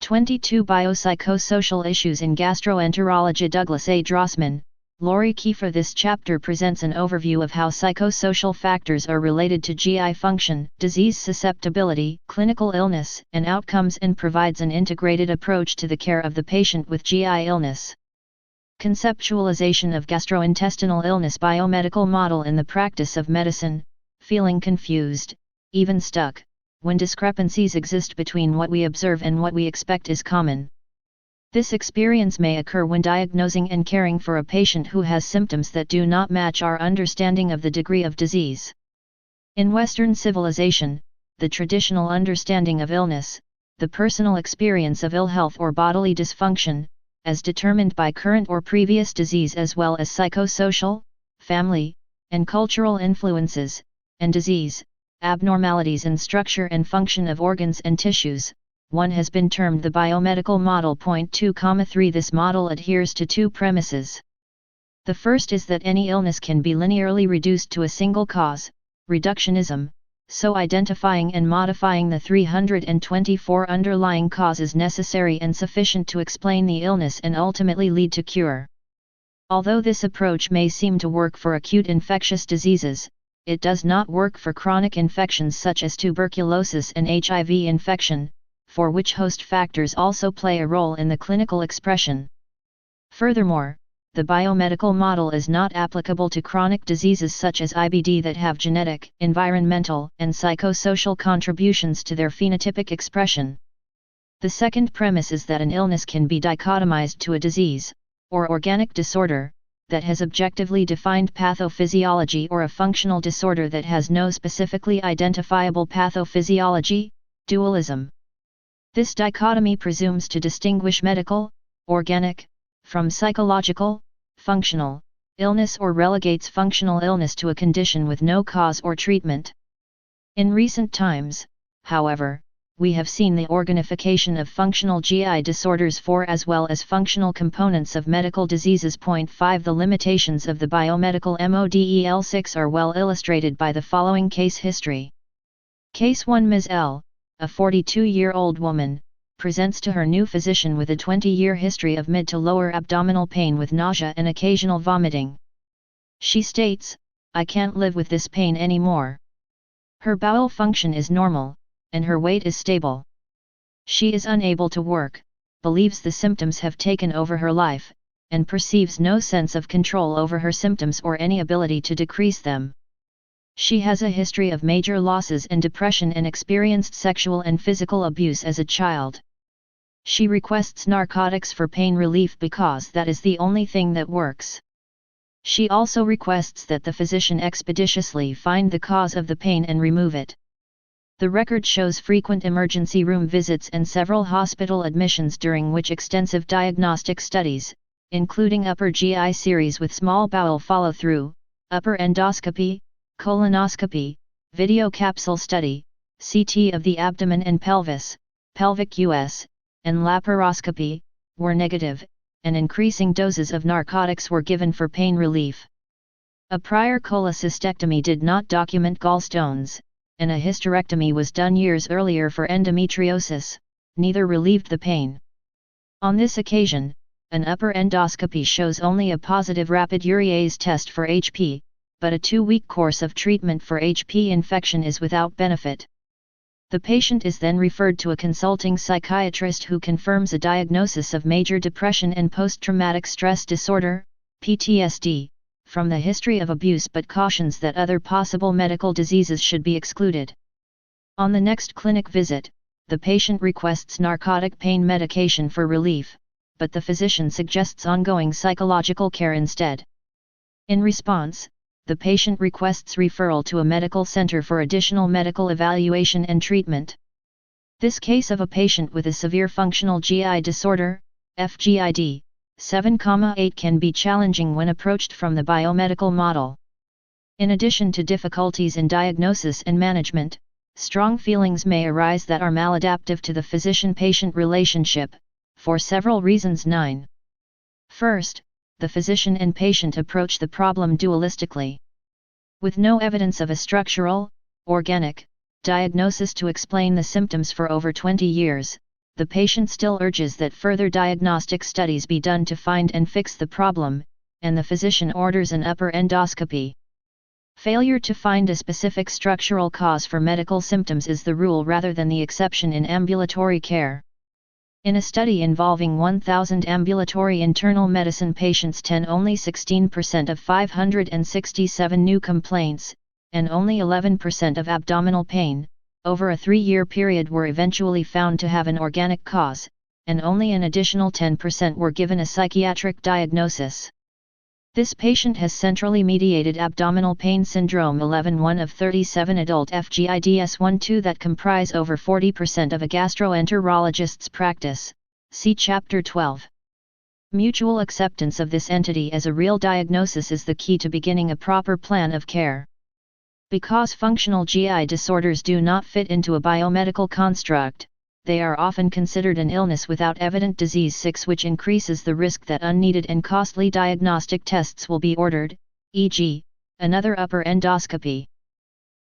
22 Biopsychosocial Issues in Gastroenterology. Douglas A. Drossman, Lori Kiefer. This chapter presents an overview of how psychosocial factors are related to GI function, disease susceptibility, clinical illness, and outcomes, and provides an integrated approach to the care of the patient with GI illness. Conceptualization of gastrointestinal illness. Biomedical model in the practice of medicine. Feeling confused, even stuck, when discrepancies exist between what we observe and what we expect is common. This experience may occur when diagnosing and caring for a patient who has symptoms that do not match our understanding of the degree of disease. In Western civilization, the traditional understanding of illness, the personal experience of ill health or bodily dysfunction, as determined by current or previous disease, as well as psychosocial, family, and cultural influences, and disease, abnormalities in structure and function of organs and tissues, one has been termed the biomedical model. 2,3 This model adheres to two premises. The first is that any illness can be linearly reduced to a single cause, reductionism, so identifying and modifying the 324 underlying causes necessary and sufficient to explain the illness and ultimately lead to cure. Although this approach may seem to work for acute infectious diseases, it does not work for chronic infections such as tuberculosis and HIV infection, for which host factors also play a role in the clinical expression. Furthermore, the biomedical model is not applicable to chronic diseases such as IBD that have genetic, environmental, and psychosocial contributions to their phenotypic expression. The second premise is that an illness can be dichotomized to a disease, or organic disorder, that has objectively defined pathophysiology, or a functional disorder that has no specifically identifiable pathophysiology, dualism. This dichotomy presumes to distinguish medical, organic, from psychological, functional, illness, or relegates functional illness to a condition with no cause or treatment. In recent times, however, we have seen the organification of functional GI disorders for as well as functional components of medical diseases. 5 The limitations of the biomedical model 6 are well illustrated by the following case history. Case 1. Ms. L., a 42-year-old woman, presents to her new physician with a 20-year history of mid to lower abdominal pain with nausea and occasional vomiting. She states, "I can't live with this pain anymore." Her bowel function is normal, and her weight is stable. She is unable to work, believes the symptoms have taken over her life, and perceives no sense of control over her symptoms or any ability to decrease them. She has a history of major losses and depression and experienced sexual and physical abuse as a child. She requests narcotics for pain relief because that is the only thing that works. She also requests that the physician expeditiously find the cause of the pain and remove it. The record shows frequent emergency room visits and several hospital admissions, during which extensive diagnostic studies, including upper GI series with small bowel follow-through, upper endoscopy, colonoscopy, video capsule study, CT of the abdomen and pelvis, pelvic US, and laparoscopy, were negative, and increasing doses of narcotics were given for pain relief. A prior cholecystectomy did not document gallstones, and a hysterectomy was done years earlier for endometriosis, neither relieved the pain. On this occasion, an upper endoscopy shows only a positive rapid urease test for HP, but a 2-week course of treatment for HP infection is without benefit. The patient is then referred to a consulting psychiatrist who confirms a diagnosis of major depression and post-traumatic stress disorder, PTSD, from the history of abuse, but cautions that other possible medical diseases should be excluded. On the next clinic visit, the patient requests narcotic pain medication for relief, but the physician suggests ongoing psychological care instead. In response, the patient requests referral to a medical center for additional medical evaluation and treatment. This case of a patient with a severe functional GI disorder, FGID, 7,8 can be challenging when approached from the biomedical model. In addition to difficulties in diagnosis and management, strong feelings may arise that are maladaptive to the physician-patient relationship, for several reasons. 9. First, the physician and patient approach the problem dualistically. With no evidence of a structural, organic, diagnosis to explain the symptoms for over 20 years, the patient still urges that further diagnostic studies be done to find and fix the problem, and the physician orders an upper endoscopy. Failure to find a specific structural cause for medical symptoms is the rule rather than the exception in ambulatory care. In a study involving 1,000 ambulatory internal medicine patients, only 16% of 567 new complaints, and only 11% of abdominal pain, over a 3-year period were eventually found to have an organic cause, and only an additional 10% were given a psychiatric diagnosis. This patient has centrally mediated abdominal pain syndrome 11-1 of 37 adult FGIDS-1-2 that comprise over 40% of a gastroenterologist's practice. See Chapter 12. Mutual acceptance of this entity as a real diagnosis is the key to beginning a proper plan of care. Because functional GI disorders do not fit into a biomedical construct, they are often considered an illness without evident disease. 6 Which increases the risk that unneeded and costly diagnostic tests will be ordered, e.g., another upper endoscopy.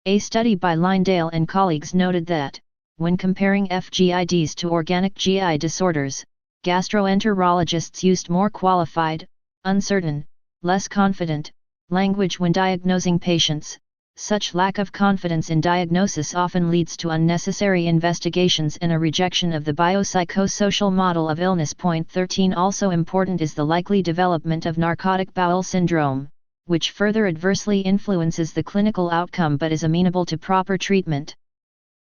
A study by Lindale and colleagues noted that, when comparing FGIDs to organic GI disorders, gastroenterologists used more qualified, uncertain, less confident language when diagnosing patients. Such lack of confidence in diagnosis often leads to unnecessary investigations and a rejection of the biopsychosocial model of illness. 13 Also important is the likely development of narcotic bowel syndrome, which further adversely influences the clinical outcome but is amenable to proper treatment.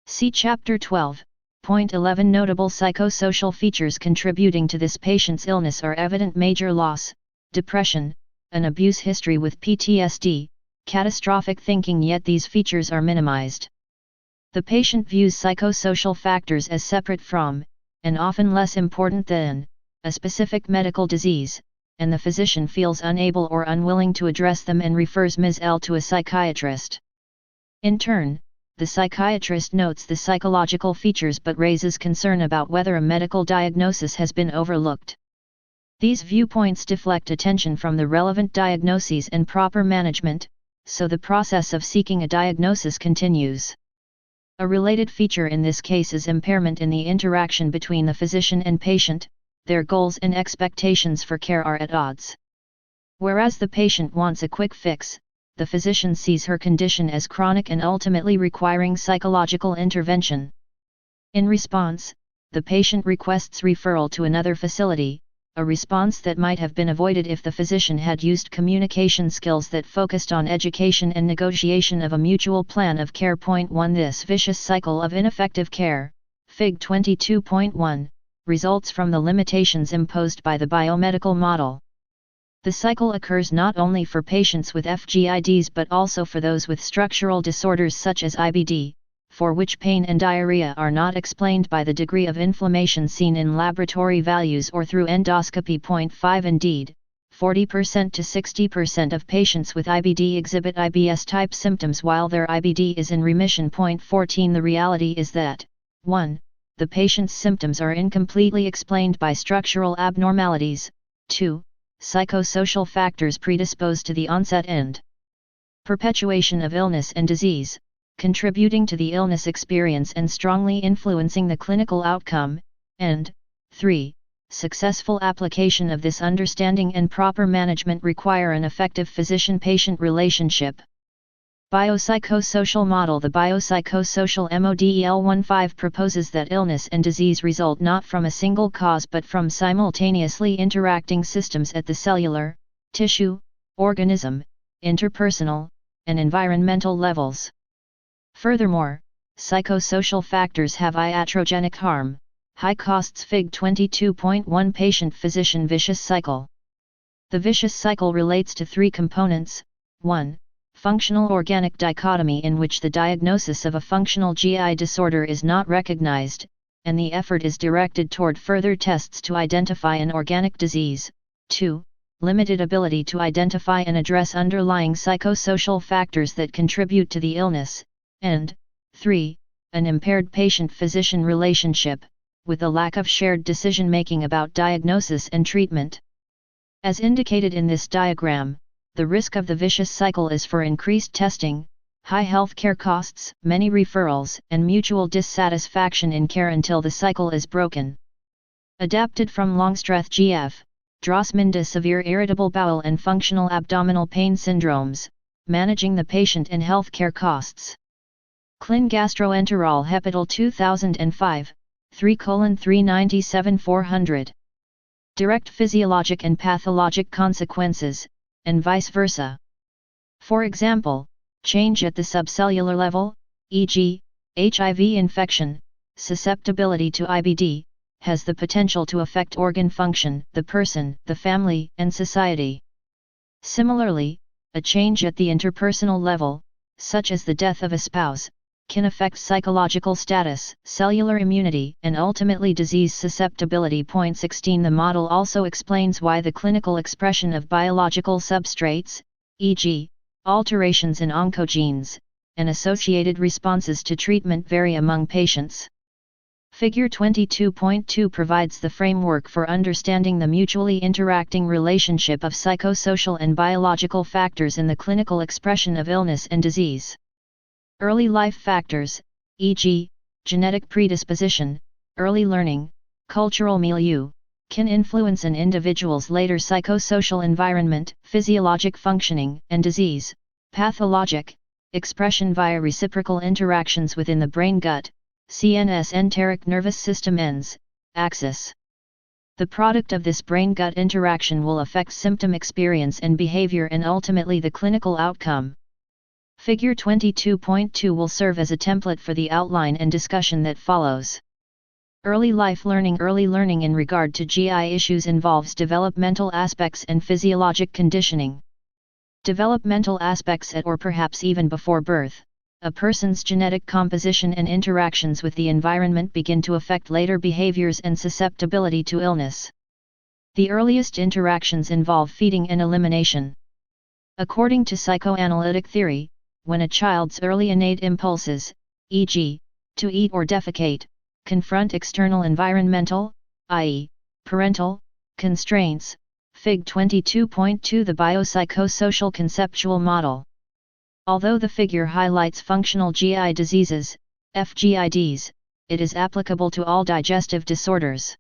See Chapter 12. 11 Notable psychosocial features contributing to this patient's illness are evident major loss, depression, an abuse history with PTSD, catastrophic thinking, yet these features are minimized. The patient views psychosocial factors as separate from, and often less important than, a specific medical disease, and the physician feels unable or unwilling to address them and refers Ms. L to a psychiatrist. In turn, the psychiatrist notes the psychological features but raises concern about whether a medical diagnosis has been overlooked. These viewpoints deflect attention from the relevant diagnoses and proper management, so the process of seeking a diagnosis continues. A related feature in this case is impairment in the interaction between the physician and patient. Their goals and expectations for care are at odds. Whereas the patient wants a quick fix, the physician sees her condition as chronic and ultimately requiring psychological intervention. In response, the patient requests referral to another facility, a response that might have been avoided if the physician had used communication skills that focused on education and negotiation of a mutual plan of care. 1 This vicious cycle of ineffective care, Fig 22.1, results from the limitations imposed by the biomedical model. The cycle occurs not only for patients with FGIDs but also for those with structural disorders such as IBD, for which pain and diarrhea are not explained by the degree of inflammation seen in laboratory values or through endoscopy. 5 Indeed, 40% to 60% of patients with IBD exhibit IBS-type symptoms while their IBD is in remission. 14 The reality is that, 1. The patient's symptoms are incompletely explained by structural abnormalities, 2. Psychosocial factors predispose to the onset and perpetuation of illness and disease, contributing to the illness experience and strongly influencing the clinical outcome, and 3. Successful application of this understanding and proper management require an effective physician-patient relationship. Biopsychosocial model. The biopsychosocial model 15 proposes that illness and disease result not from a single cause but from simultaneously interacting systems at the cellular, tissue, organism, interpersonal, and environmental levels. Furthermore, psychosocial factors have iatrogenic harm, high costs. Fig 22.1 Patient-physician vicious cycle. The vicious cycle relates to 3 components. 1. Functional organic dichotomy, in which the diagnosis of a functional GI disorder is not recognized, and the effort is directed toward further tests to identify an organic disease. 2. Limited ability to identify and address underlying psychosocial factors that contribute to the illness, and 3. An impaired patient-physician relationship, with a lack of shared decision-making about diagnosis and treatment. As indicated in this diagram, the risk of the vicious cycle is for increased testing, high healthcare costs, many referrals, and mutual dissatisfaction in care until the cycle is broken. Adapted from Longstreth GF, Drossman severe irritable bowel and functional abdominal pain syndromes, managing the patient and healthcare costs. Clin Gastroenterol Hepital 2005, 3:397 400. Direct physiologic and pathologic consequences, and vice versa. For example, change at the subcellular level, e.g., HIV infection, susceptibility to IBD, has the potential to affect organ function, the person, the family, and society. Similarly, a change at the interpersonal level, such as the death of a spouse, can affect psychological status, cellular immunity, and ultimately disease susceptibility. 16 The model also explains why the clinical expression of biological substrates, e.g., alterations in oncogenes, and associated responses to treatment vary among patients. Figure 22.2 provides the framework for understanding the mutually interacting relationship of psychosocial and biological factors in the clinical expression of illness and disease. Early life factors, e.g., genetic predisposition, early learning, cultural milieu, can influence an individual's later psychosocial environment, physiologic functioning, and disease. Pathologic expression via reciprocal interactions within the brain-gut, CNS enteric nervous system ENS, axis. The product of this brain-gut interaction will affect symptom experience and behavior and ultimately the clinical outcome. Figure 22.2 will serve as a template for the outline and discussion that follows. Early life learning. Early learning in regard to GI issues involves developmental aspects and physiologic conditioning. Developmental aspects at or perhaps even before birth. A person's genetic composition and interactions with the environment begin to affect later behaviors and susceptibility to illness. The earliest interactions involve feeding and elimination. According to psychoanalytic theory, when a child's early innate impulses, e.g., to eat or defecate, confront external environmental, i.e., parental, constraints, Fig 22.2 The biopsychosocial conceptual model. Although the figure highlights functional GI diseases, FGIDs, it is applicable to all digestive disorders.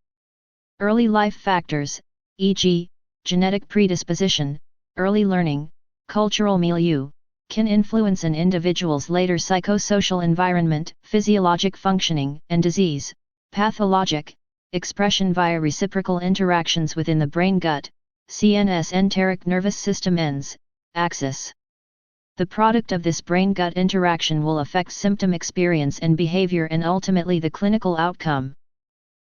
Early life factors, e.g., genetic predisposition, early learning, cultural milieu, can influence an individual's later psychosocial environment, physiologic functioning, and disease. Pathologic expression via reciprocal interactions within the brain-gut, CNS enteric nervous system ENS, axis. The product of this brain-gut interaction will affect symptom experience and behavior and ultimately the clinical outcome.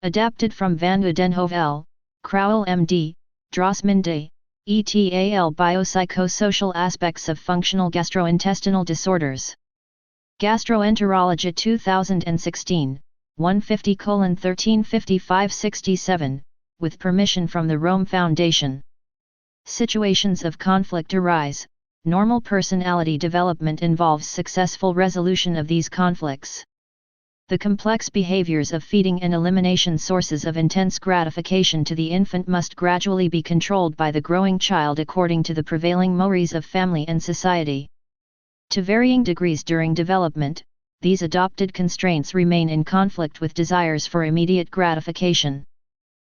Adapted from Van Oudenhove L., Crowell M.D., Drossman D., ETAL Biopsychosocial Aspects of Functional Gastrointestinal Disorders. Gastroenterology 2016, 150:1355-67, with permission from the Rome Foundation. Situations of conflict arise. Normal personality development involves successful resolution of these conflicts. The complex behaviors of feeding and elimination, sources of intense gratification to the infant, must gradually be controlled by the growing child according to the prevailing mores of family and society. To varying degrees during development, these adopted constraints remain in conflict with desires for immediate gratification.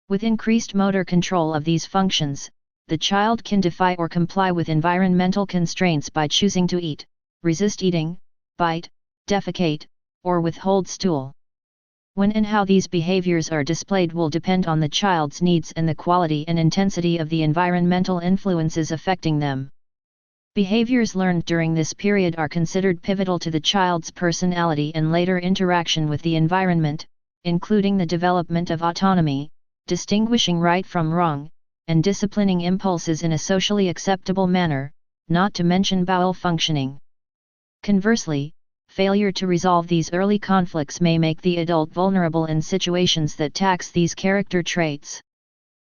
With increased motor control of these functions, the child can defy or comply with environmental constraints by choosing to eat, resist eating, bite, defecate, or withhold stool. When and how these behaviors are displayed will depend on the child's needs and the quality and intensity of the environmental influences affecting them. Behaviors learned during this period are considered pivotal to the child's personality and later interaction with the environment, including the development of autonomy, distinguishing right from wrong, and disciplining impulses in a socially acceptable manner, not to mention bowel functioning. Conversely, failure to resolve these early conflicts may make the adult vulnerable in situations that tax these character traits.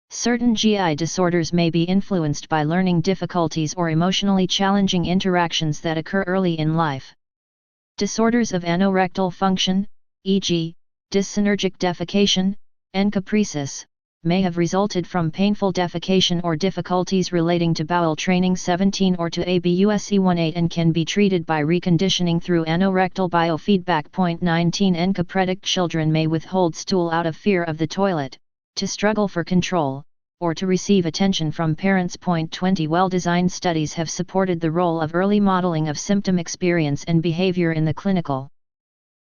Certain GI disorders may be influenced by learning difficulties or emotionally challenging interactions that occur early in life. Disorders of anorectal function, e.g., dyssynergic defecation, encopresis, may have resulted from painful defecation or difficulties relating to bowel training 17 or to ABUSC18 and can be treated by reconditioning through anorectal biofeedback. 19 Encopretic children may withhold stool out of fear of the toilet, to struggle for control, or to receive attention from parents. 20 Well-designed studies have supported the role of early modeling of symptom experience and behavior in the clinical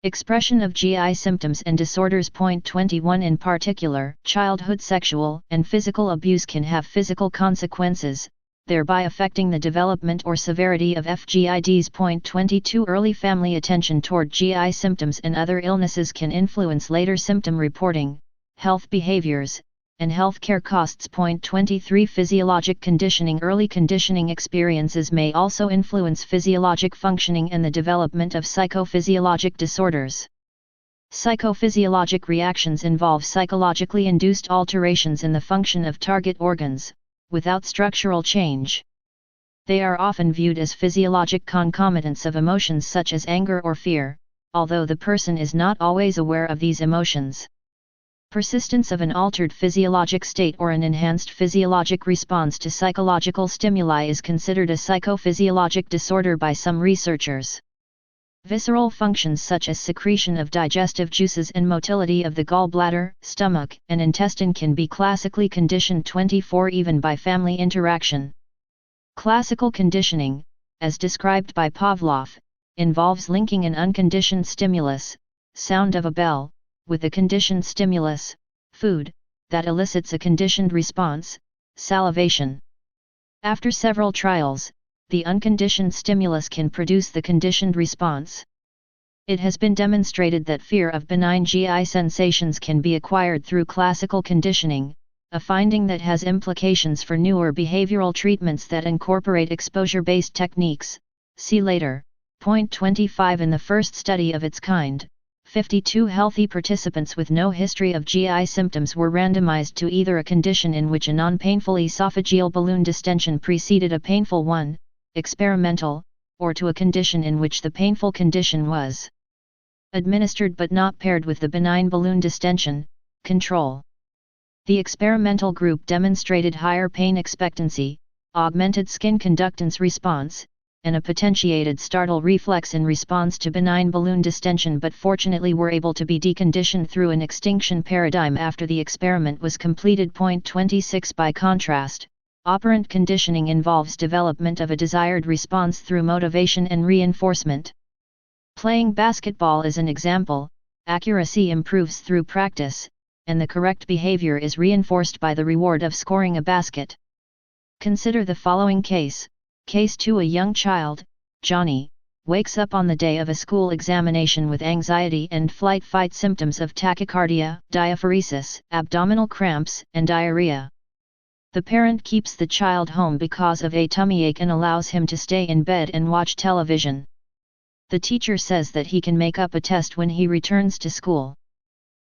expression of GI symptoms and disorders. 21 In particular, childhood sexual and physical abuse can have physical consequences, thereby affecting the development or severity of FGIDs. 22 Early family attention toward GI symptoms and other illnesses can influence later symptom reporting, health behaviors, and healthcare costs. 23 Physiologic conditioning. Early conditioning experiences may also influence physiologic functioning and the development of psychophysiologic disorders. Psychophysiologic reactions involve psychologically induced alterations in the function of target organs, without structural change. They are often viewed as physiologic concomitants of emotions such as anger or fear, although the person is not always aware of these emotions. Persistence of an altered physiologic state or an enhanced physiologic response to psychological stimuli is considered a psychophysiologic disorder by some researchers. Visceral functions such as secretion of digestive juices and motility of the gallbladder, stomach, and intestine can be classically conditioned. 24 Even by family interaction. Classical conditioning, as described by Pavlov, involves linking an unconditioned stimulus, sound of a bell, with a conditioned stimulus, food, that elicits a conditioned response, salivation. After several trials, the unconditioned stimulus can produce the conditioned response. It has been demonstrated that fear of benign GI sensations can be acquired through classical conditioning, a finding that has implications for newer behavioral treatments that incorporate exposure-based techniques. See later. 25 In the first study of its kind, 52 healthy participants with no history of GI symptoms were randomized to either a condition in which a non-painful esophageal balloon distension preceded a painful one, experimental, or to a condition in which the painful condition was administered but not paired with the benign balloon distension, control. The experimental group demonstrated higher pain expectancy, augmented skin conductance response, and a potentiated startle reflex in response to benign balloon distension, but fortunately were able to be deconditioned through an extinction paradigm after the experiment was completed. 26 By contrast, operant conditioning involves development of a desired response through motivation and reinforcement. Playing basketball is an example. Accuracy improves through practice, and the correct behavior is reinforced by the reward of scoring a basket. Consider the following case. Case 2 A young child, Johnny, wakes up on the day of a school examination with anxiety and flight-fight symptoms of tachycardia, diaphoresis, abdominal cramps, and diarrhea. The parent keeps the child home because of a tummy ache and allows him to stay in bed and watch television. The teacher says that he can make up a test when he returns to school.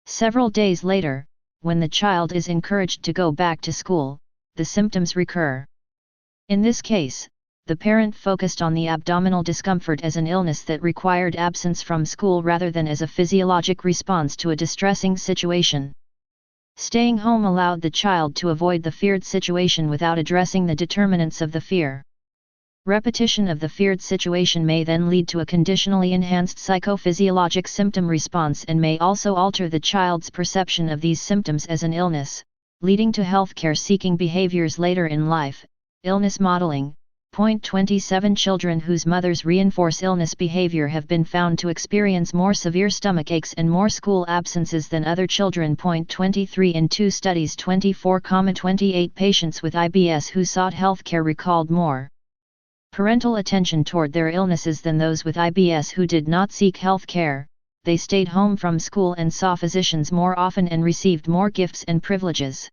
Several days later, when the child is encouraged to go back to school, the symptoms recur. In this case, the parent focused on the abdominal discomfort as an illness that required absence from school rather than as a physiologic response to a distressing situation. Staying home allowed the child to avoid the feared situation without addressing the determinants of the fear. Repetition of the feared situation may then lead to a conditionally enhanced psychophysiologic symptom response and may also alter the child's perception of these symptoms as an illness, leading to healthcare-seeking behaviors later in life. Illness modeling. 27 Children whose mothers reinforce illness behavior have been found to experience more severe stomach aches and more school absences than other children. 23 In 2 studies 24,28 patients with IBS who sought healthcare recalled more parental attention toward their illnesses than those with IBS who did not seek healthcare. They stayed home from school and saw physicians more often and received more gifts and privileges.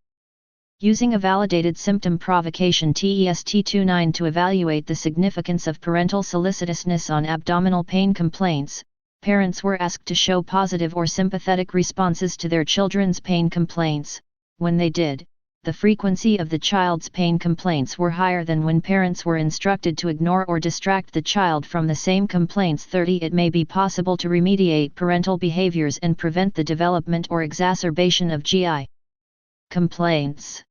Using a validated symptom provocation test29 to evaluate the significance of parental solicitousness on abdominal pain complaints, parents were asked to show positive or sympathetic responses to their children's pain complaints. When they did, the frequency of the child's pain complaints were higher than when parents were instructed to ignore or distract the child from the same complaints. 30 It may be possible to remediate parental behaviors and prevent the development or exacerbation of GI complaints.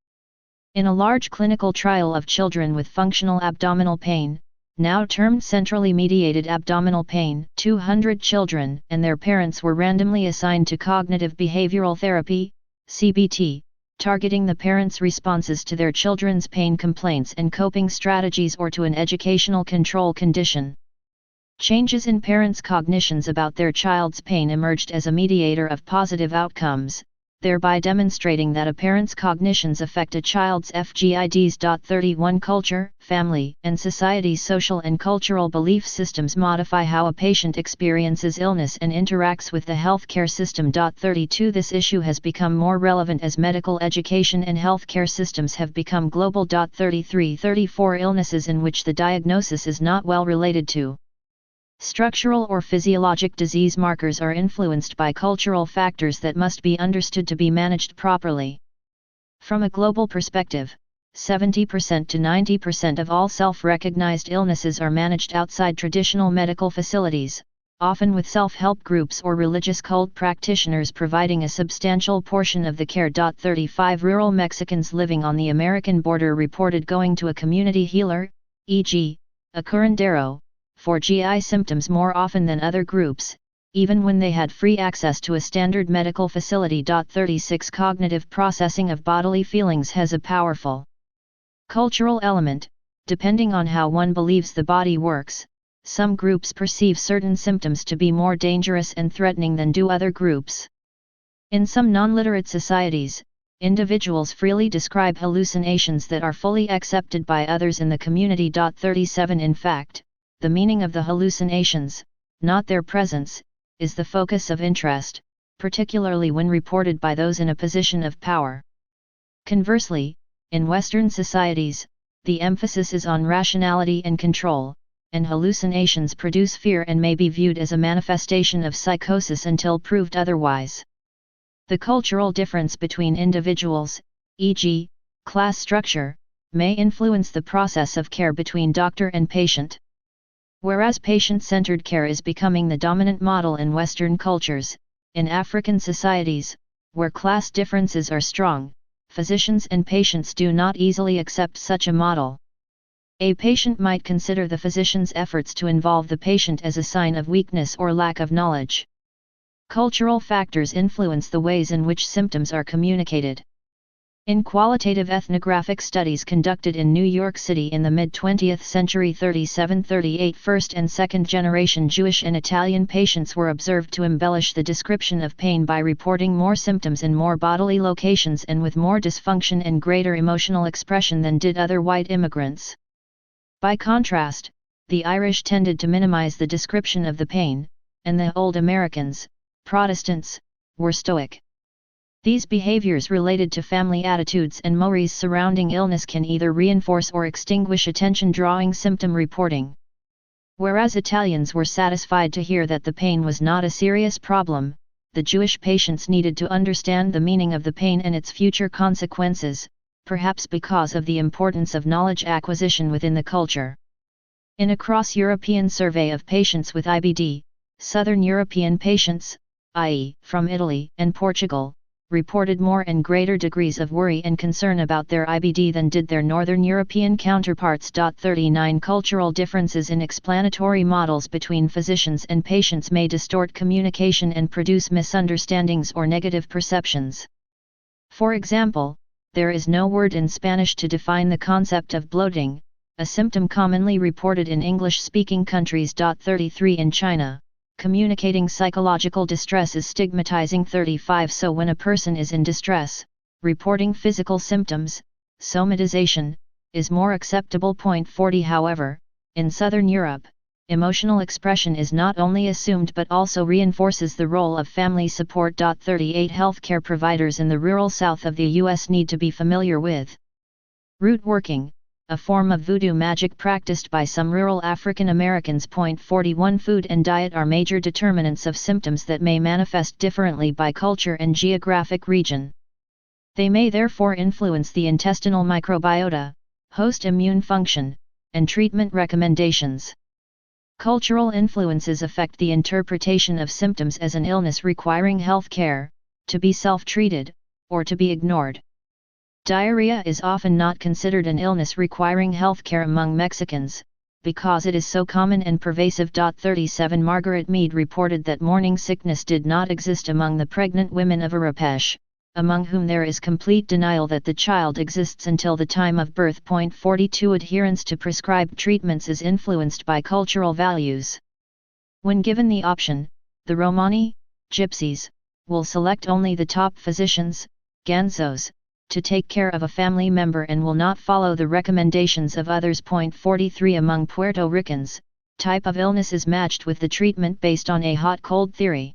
In a large clinical trial of children with functional abdominal pain, now termed centrally mediated abdominal pain, 200 children and their parents were randomly assigned to cognitive behavioral therapy, CBT, targeting the parents' responses to their children's pain complaints and coping strategies or to an educational control condition. Changes in parents' cognitions about their child's pain emerged as a mediator of positive outcomes, thereby demonstrating that a parent's cognitions affect a child's FGIDs. 31 Culture, family, and society's social and cultural belief systems modify how a patient experiences illness and interacts with the healthcare system. 32 This issue has become more relevant as medical education and healthcare systems have become global. 34 Illnesses in which the diagnosis is not well related to structural or physiologic disease markers are influenced by cultural factors that must be understood to be managed properly. From a global perspective, 70% to 90% of all self-recognized illnesses are managed outside traditional medical facilities, often with self-help groups or religious cult practitioners providing a substantial portion of the care. 35 Rural Mexicans living on the American border reported going to a community healer, e.g., a curandero, for GI symptoms more often than other groups, even when they had free access to a standard medical facility. 36 Cognitive processing of bodily feelings has a powerful cultural element, depending on how one believes the body works. Some groups perceive certain symptoms to be more dangerous and threatening than do other groups. In some non-literate societies, individuals freely describe hallucinations that are fully accepted by others in the community. 37 In fact, the meaning of the hallucinations, not their presence, is the focus of interest, particularly when reported by those in a position of power. Conversely, in Western societies, the emphasis is on rationality and control, and hallucinations produce fear and may be viewed as a manifestation of psychosis until proved otherwise. The cultural difference between individuals, e.g., class structure, may influence the process of care between doctor and patient. Whereas patient-centered care is becoming the dominant model in Western cultures, in African societies, where class differences are strong, physicians and patients do not easily accept such a model. A patient might consider the physician's efforts to involve the patient as a sign of weakness or lack of knowledge. Cultural factors influence the ways in which symptoms are communicated. In qualitative ethnographic studies conducted in New York City in the mid-20th century, 37-38 first and second-generation Jewish and Italian patients were observed to embellish the description of pain by reporting more symptoms in more bodily locations and with more dysfunction and greater emotional expression than did other white immigrants. By contrast, the Irish tended to minimize the description of the pain, and the Old Americans, Protestants, were stoic. These behaviors related to family attitudes and mores surrounding illness can either reinforce or extinguish attention-drawing symptom reporting. Whereas Italians were satisfied to hear that the pain was not a serious problem, the Jewish patients needed to understand the meaning of the pain and its future consequences, perhaps because of the importance of knowledge acquisition within the culture. In a cross-European survey of patients with IBD, Southern European patients, i.e., from Italy and Portugal, reported more and greater degrees of worry and concern about their IBD than did their Northern European counterparts. 39 Cultural differences in explanatory models between physicians and patients may distort communication and produce misunderstandings or negative perceptions. For example, there is no word in Spanish to define the concept of bloating, a symptom commonly reported in English-speaking countries. 33 In China, communicating psychological distress is stigmatizing. 35 So when a person is in distress, reporting physical symptoms, somatization, is more acceptable. 40 However, in Southern Europe, emotional expression is not only assumed but also reinforces the role of family support. 38 Healthcare providers in the rural south of the U.S. need to be familiar with root working, a form of voodoo magic practiced by some rural African Americans. 41 Food and diet are major determinants of symptoms that may manifest differently by culture and geographic region. They may therefore influence the intestinal microbiota, host immune function, and treatment recommendations. Cultural influences affect the interpretation of symptoms as an illness requiring health care, to be self-treated, or to be ignored. Diarrhea is often not considered an illness requiring healthcare among Mexicans, because it is so common and pervasive. 37 Margaret Mead reported that morning sickness did not exist among the pregnant women of Arapesh, among whom there is complete denial that the child exists until the time of birth. 42 Adherence to prescribed treatments is influenced by cultural values. When given the option, the Romani, Gypsies, will select only the top physicians, Ganzos, to take care of a family member and will not follow the recommendations of others. 43 Among Puerto Ricans, type of illness is matched with the treatment based on a hot-cold theory.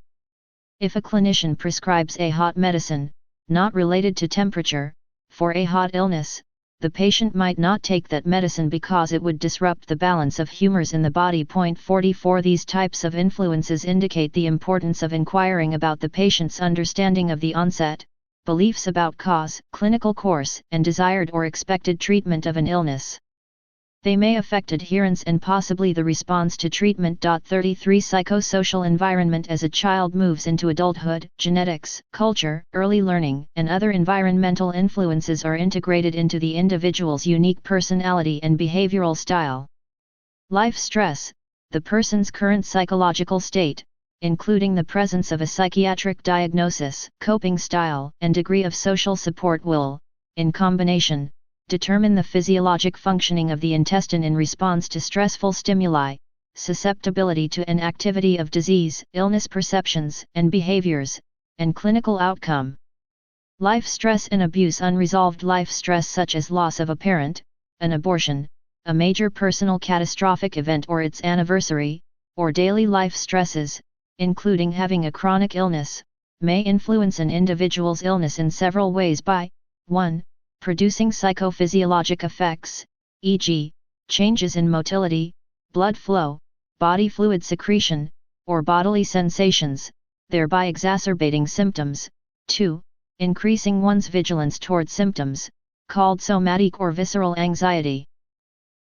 If a clinician prescribes a hot medicine, not related to temperature, for a hot illness, the patient might not take that medicine because it would disrupt the balance of humors in the body. 44 These types of influences indicate the importance of inquiring about the patient's understanding of the onset, beliefs about cause, clinical course, and desired or expected treatment of an illness. They may affect adherence and possibly the response to treatment. 33 Psychosocial environment. As a child moves into adulthood, genetics, culture, early learning, and other environmental influences are integrated into the individual's unique personality and behavioral style. Life stress, the person's current psychological state, including the presence of a psychiatric diagnosis, coping style, and degree of social support will, in combination, determine the physiologic functioning of the intestine in response to stressful stimuli, susceptibility to an activity of disease, illness perceptions and behaviors, and clinical outcome. Life stress and abuse. Unresolved life stress such as loss of a parent, an abortion, a major personal catastrophic event or its anniversary, or daily life stresses, including having a chronic illness, may influence an individual's illness in several ways by 1. Producing psychophysiologic effects, e.g., changes in motility, blood flow, body fluid secretion, or bodily sensations, thereby exacerbating symptoms. 2. Increasing one's vigilance toward symptoms, called somatic or visceral anxiety.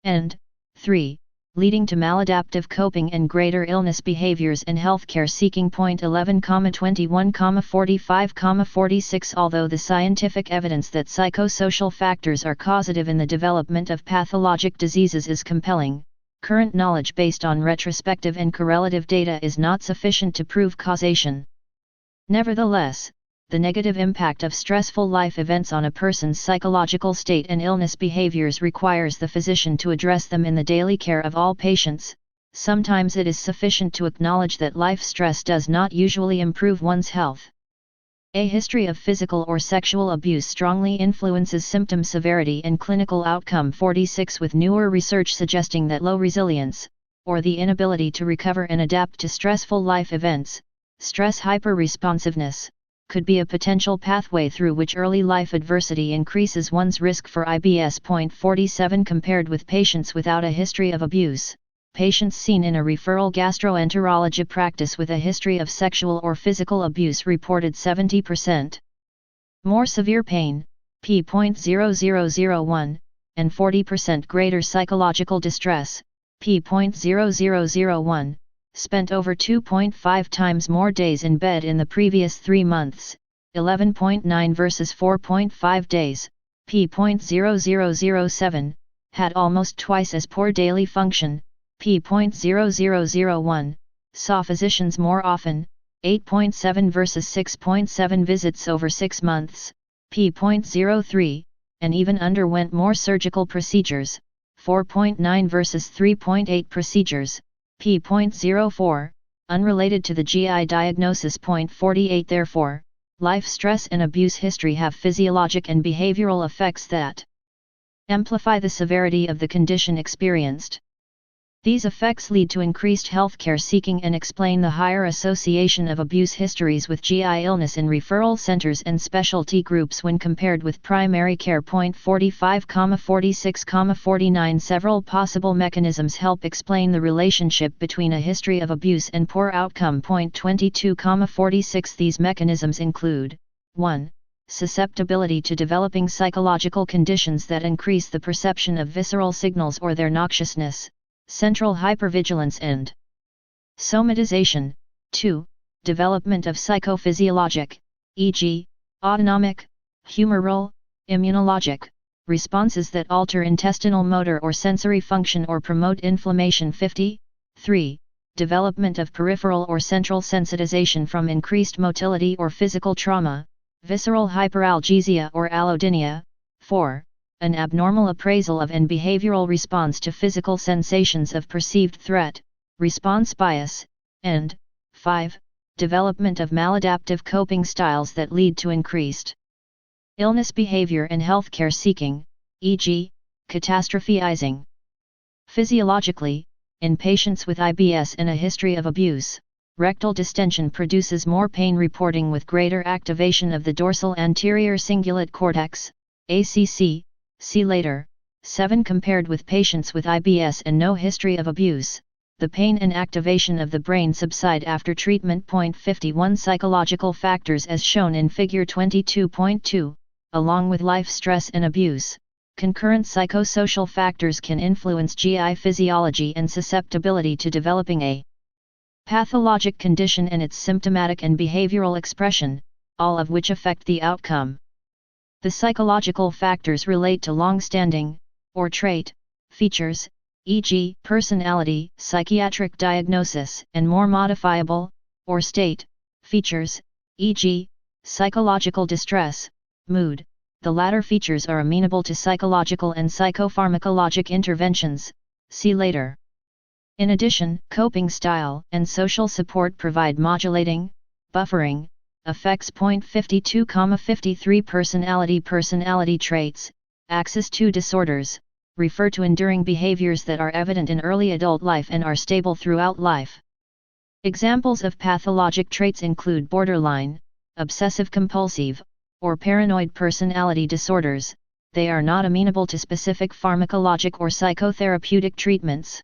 And 3. Leading to maladaptive coping and greater illness behaviors and healthcare seeking. 11, 21, 45, 46 Although the scientific evidence that psychosocial factors are causative in the development of pathologic diseases is compelling, current knowledge based on retrospective and correlative data is not sufficient to prove causation. Nevertheless, the negative impact of stressful life events on a person's psychological state and illness behaviors requires the physician to address them in the daily care of all patients. Sometimes it is sufficient to acknowledge that life stress does not usually improve one's health. A history of physical or sexual abuse strongly influences symptom severity and clinical outcome. 46 With newer research suggesting that low resilience, or the inability to recover and adapt to stressful life events, stress hyperresponsiveness, could be a potential pathway through which early life adversity increases one's risk for IBS. 47 Compared with patients without a history of abuse, patients seen in a referral gastroenterology practice with a history of sexual or physical abuse reported 70% more severe pain, p.0001, and 40% greater psychological distress, p.0001. Spent over 2.5 times more days in bed in the previous 3 months, 11.9 versus 4.5 days, p.0007, had almost twice as poor daily function, p.0001, saw physicians more often, 8.7 versus 6.7 visits over 6 months, p.03, and even underwent more surgical procedures, 4.9 versus 3.8 procedures, p.04, unrelated to the GI diagnosis. 48 Therefore, life stress and abuse history have physiologic and behavioral effects that amplify the severity of the condition experienced. These effects lead to increased healthcare seeking and explain the higher association of abuse histories with GI illness in referral centers and specialty groups when compared with primary care. 45, 46, 49 Several possible mechanisms help explain the relationship between a history of abuse and poor outcome. 22, 46 These mechanisms include 1. Susceptibility to developing psychological conditions that increase the perception of visceral signals or their noxiousness, central hypervigilance and somatization. 2. Development of psychophysiologic, e.g., autonomic, humoral, immunologic, responses that alter intestinal motor or sensory function or promote inflammation. 3. Development of peripheral or central sensitization from increased motility or physical trauma, visceral hyperalgesia or allodynia. 4. An abnormal appraisal of and behavioral response to physical sensations of perceived threat, response bias, and 5. Development of maladaptive coping styles that lead to increased illness behavior and healthcare seeking, e.g., catastrophizing. Physiologically, in patients with IBS and a history of abuse, rectal distension produces more pain reporting with greater activation of the dorsal anterior cingulate cortex, ACC, see later. 7. Compared with patients with IBS and no history of abuse, the pain and activation of the brain subside after treatment. 51 Psychological factors as shown in Figure 22.2, along with life stress and abuse, concurrent psychosocial factors can influence GI physiology and susceptibility to developing a pathologic condition and its symptomatic and behavioral expression, all of which affect the outcome. The psychological factors relate to long-standing, or trait, features, e.g., personality, psychiatric diagnosis, and more modifiable, or state, features, e.g., psychological distress, mood. The latter features are amenable to psychological and psychopharmacologic interventions, see later. In addition, coping style and social support provide modulating, buffering, effects. 52,53 Personality traits, axis 2 disorders, refer to enduring behaviors that are evident in early adult life and are stable throughout life. Examples of pathologic traits include borderline, obsessive-compulsive, or paranoid personality disorders. They are not amenable to specific pharmacologic or psychotherapeutic treatments.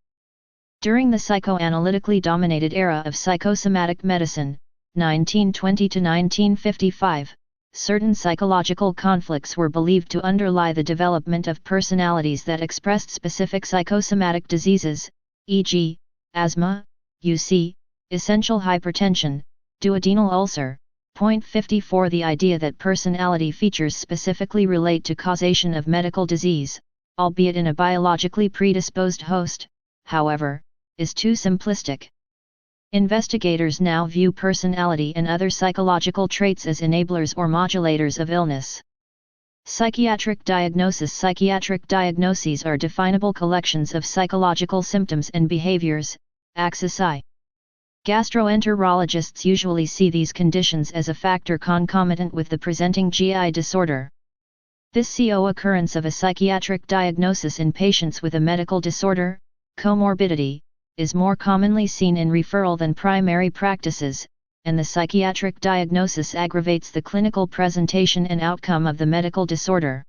During the psychoanalytically dominated era of psychosomatic medicine, 1920 to 1955, certain psychological conflicts were believed to underlie the development of personalities that expressed specific psychosomatic diseases, e.g., asthma, UC, essential hypertension, duodenal ulcer. 54 The idea that personality features specifically relate to causation of medical disease, albeit in a biologically predisposed host, however, is too simplistic. Investigators now view personality and other psychological traits as enablers or modulators of illness. Psychiatric diagnosis. Psychiatric diagnoses are definable collections of psychological symptoms and behaviors, axis I. Gastroenterologists usually see these conditions as a factor concomitant with the presenting GI disorder. This co-occurrence of a psychiatric diagnosis in patients with a medical disorder, comorbidity, is more commonly seen in referral than primary practices, and the psychiatric diagnosis aggravates the clinical presentation and outcome of the medical disorder.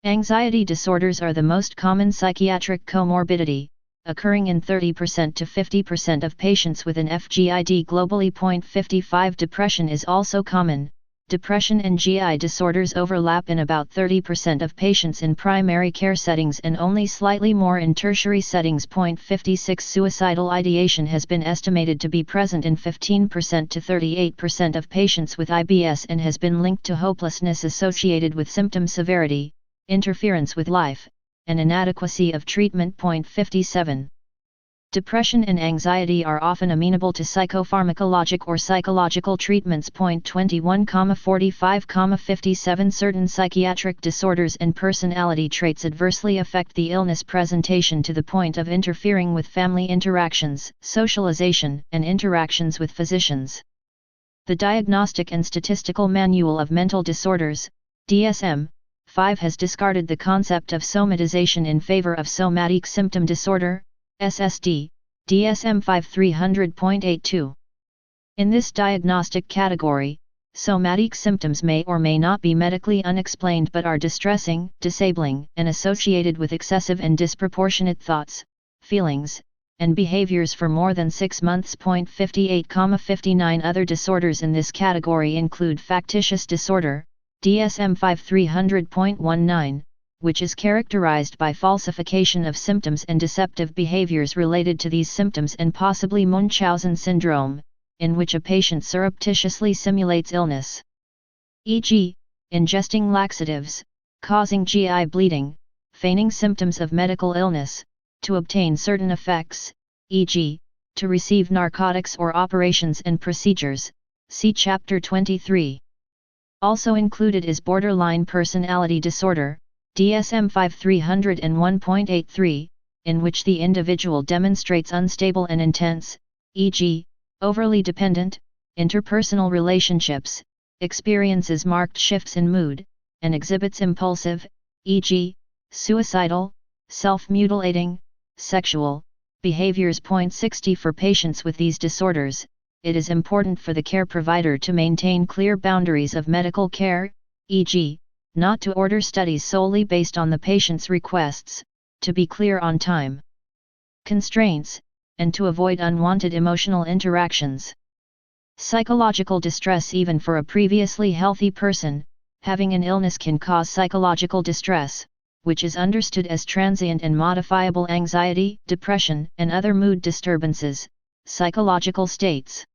Anxiety disorders are the most common psychiatric comorbidity, occurring in 30% to 50% of patients with an FGID globally. 55 Depression is also common. Depression and GI disorders overlap in about 30% of patients in primary care settings and only slightly more in tertiary settings. 56 Suicidal ideation has been estimated to be present in 15% to 38% of patients with IBS and has been linked to hopelessness associated with symptom severity, interference with life, and inadequacy of treatment. 57 Depression and anxiety are often amenable to psychopharmacologic or psychological treatments. 21, 45, 57 Certain psychiatric disorders and personality traits adversely affect the illness presentation to the point of interfering with family interactions, socialization, and interactions with physicians. The Diagnostic and Statistical Manual of Mental Disorders, DSM-5 has discarded the concept of somatization in favor of somatic symptom disorder, SSD, DSM-5 300.82. In this diagnostic category, somatic symptoms may or may not be medically unexplained but are distressing, disabling, and associated with excessive and disproportionate thoughts, feelings, and behaviors for more than 6 months. 58, 59 Other disorders in this category include factitious disorder, DSM-5 300.19, which is characterized by falsification of symptoms and deceptive behaviors related to these symptoms, and possibly Munchausen syndrome, in which a patient surreptitiously simulates illness. E.g., ingesting laxatives, causing GI bleeding, feigning symptoms of medical illness, to obtain certain effects, e.g., to receive narcotics or operations and procedures, see Chapter 23. Also included is borderline personality disorder, DSM-5 301.83, in which the individual demonstrates unstable and intense, e.g., overly dependent, interpersonal relationships, experiences marked shifts in mood, and exhibits impulsive, e.g., suicidal, self-mutilating, sexual, behaviors. 60 For patients with these disorders, it is important for the care provider to maintain clear boundaries of medical care, e.g., not to order studies solely based on the patient's requests, to be clear on time constraints, and to avoid unwanted emotional interactions. Psychological distress. Even for a previously healthy person, having an illness can cause psychological distress, which is understood as transient and modifiable anxiety, depression, and other mood disturbances, psychological states.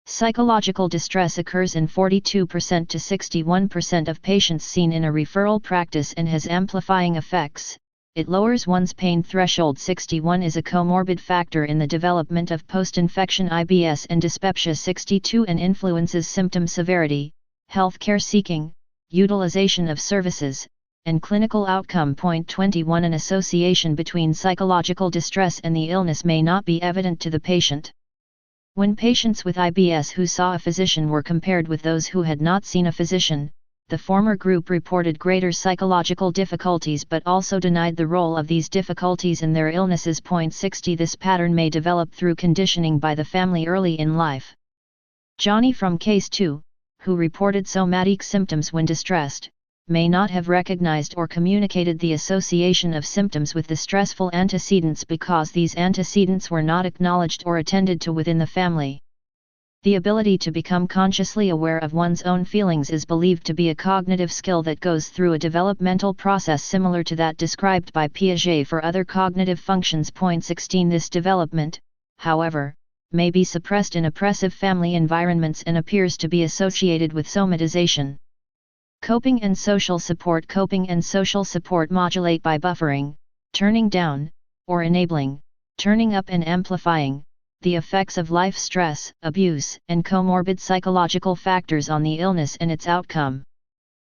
Psychological distress occurs in 42% to 61% of patients seen in a referral practice and has amplifying effects. It lowers one's pain threshold. 61 is a comorbid factor in the development of post-infection IBS and dyspepsia. 62 and influences symptom severity, healthcare seeking, utilization of services, and clinical outcome. 21 An association between psychological distress and the illness may not be evident to the patient. When patients with IBS who saw a physician were compared with those who had not seen a physician, the former group reported greater psychological difficulties but also denied the role of these difficulties in their illnesses. 60 This pattern may develop through conditioning by the family early in life. Johnny from Case 2, who reported somatic symptoms when distressed, may not have recognized or communicated the association of symptoms with the stressful antecedents because these antecedents were not acknowledged or attended to within the family. The ability to become consciously aware of one's own feelings is believed to be a cognitive skill that goes through a developmental process similar to that described by Piaget for other cognitive functions. 16 This development, however, may be suppressed in oppressive family environments and appears to be associated with somatization. Coping and social support. Coping and social support modulate by buffering, turning down, or enabling, turning up and amplifying, the effects of life stress, abuse, and comorbid psychological factors on the illness and its outcome.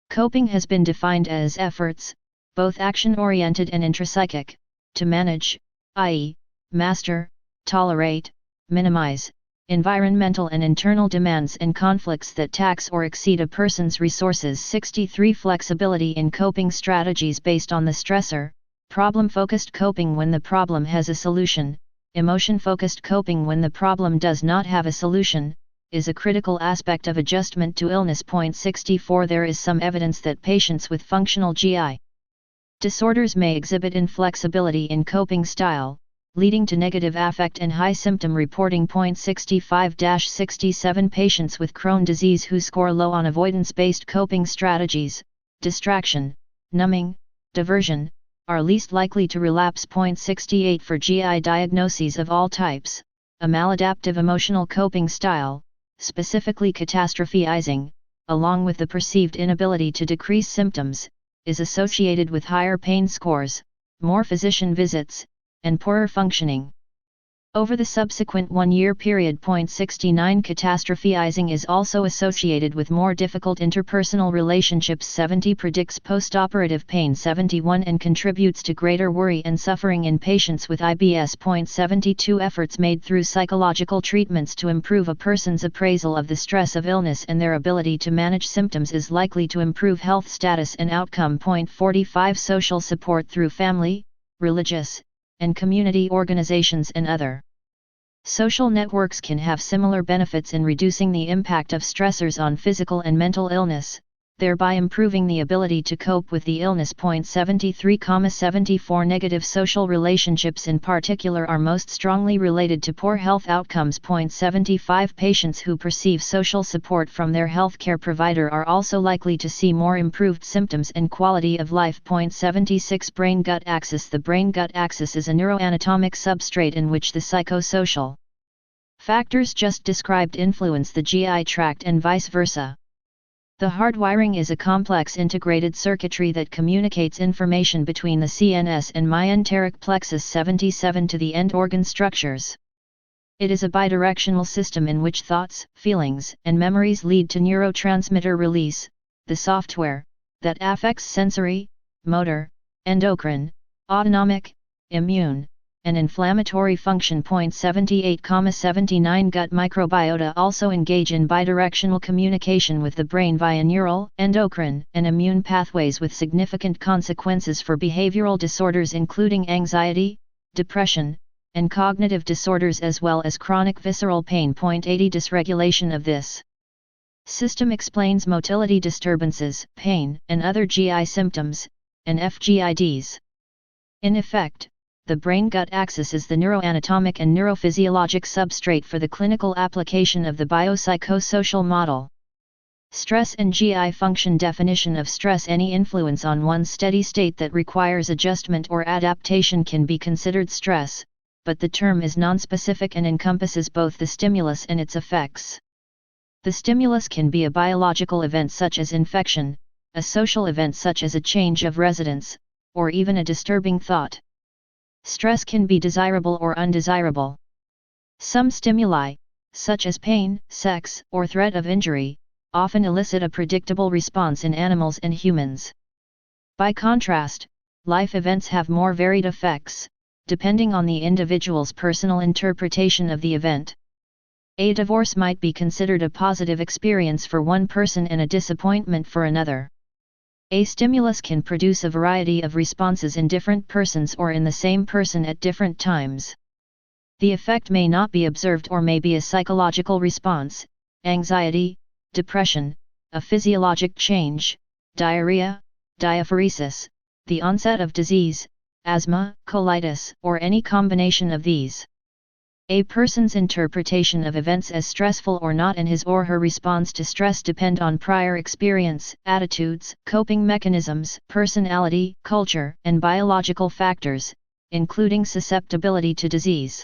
Coping has been defined as efforts, both action-oriented and intrapsychic, to manage, i.e., master, tolerate, minimize, environmental and internal demands and conflicts that tax or exceed a person's resources. 63 Flexibility in coping strategies based on the stressor, problem-focused coping when the problem has a solution, emotion-focused coping when the problem does not have a solution, is a critical aspect of adjustment to illness. 64 There is some evidence that patients with functional GI disorders may exhibit inflexibility in coping style, leading to negative affect and high symptom reporting. 65-67 Patients with Crohn's disease who score low on avoidance-based coping strategies, distraction, numbing, diversion, are least likely to relapse. 68 For GI diagnoses of all types, a maladaptive emotional coping style, specifically catastrophizing, along with the perceived inability to decrease symptoms, is associated with higher pain scores, more physician visits, and poorer functioning. Over the subsequent one-year period. 69 Catastrophizing is also associated with more difficult interpersonal relationships. 70 Predicts postoperative pain. 71 And contributes to greater worry and suffering in patients with IBS. 72 Efforts made through psychological treatments to improve a person's appraisal of the stress of illness and their ability to manage symptoms is likely to improve health status and outcome. 45 Social support through family, religious, and community organizations and other social networks can have similar benefits in reducing the impact of stressors on physical and mental illness, thereby improving the ability to cope with the illness. 73-74 Negative social relationships in particular are most strongly related to poor health outcomes. 75 Patients who perceive social support from their healthcare provider are also likely to see more improved symptoms and quality of life. 76 Brain-gut axis. The brain-gut axis is a neuroanatomic substrate in which the psychosocial factors just described influence the GI tract and vice versa. The hardwiring is a complex integrated circuitry that communicates information between the CNS and myenteric plexus 77 to the end organ structures. It is a bidirectional system in which thoughts, feelings, and memories lead to neurotransmitter release, the software that affects sensory, motor, endocrine, autonomic, immune, and inflammatory function. 78,79 Gut microbiota also engage in bidirectional communication with the brain via neural, endocrine, and immune pathways with significant consequences for behavioral disorders including anxiety, depression, and cognitive disorders as well as chronic visceral pain. 80 Dysregulation of this system explains motility disturbances, pain, and other GI symptoms, and FGIDs. In effect, the brain-gut axis is the neuroanatomic and neurophysiologic substrate for the clinical application of the biopsychosocial model. Stress and GI function. Definition of stress: any influence on one's steady state that requires adjustment or adaptation can be considered stress, but the term is nonspecific and encompasses both the stimulus and its effects. The stimulus can be a biological event such as infection, a social event such as a change of residence, or even a disturbing thought. Stress can be desirable or undesirable. Some stimuli, such as pain, sex, or threat of injury, often elicit a predictable response in animals and humans. By contrast, life events have more varied effects, depending on the individual's personal interpretation of the event. A divorce might be considered a positive experience for one person and a disappointment for another. A stimulus can produce a variety of responses in different persons or in the same person at different times. The effect may not be observed or may be a psychological response, anxiety, depression, a physiologic change, diarrhea, diaphoresis, the onset of disease, asthma, colitis, or any combination of these. A person's interpretation of events as stressful or not and his or her response to stress depend on prior experience, attitudes, coping mechanisms, personality, culture, and biological factors, including susceptibility to disease.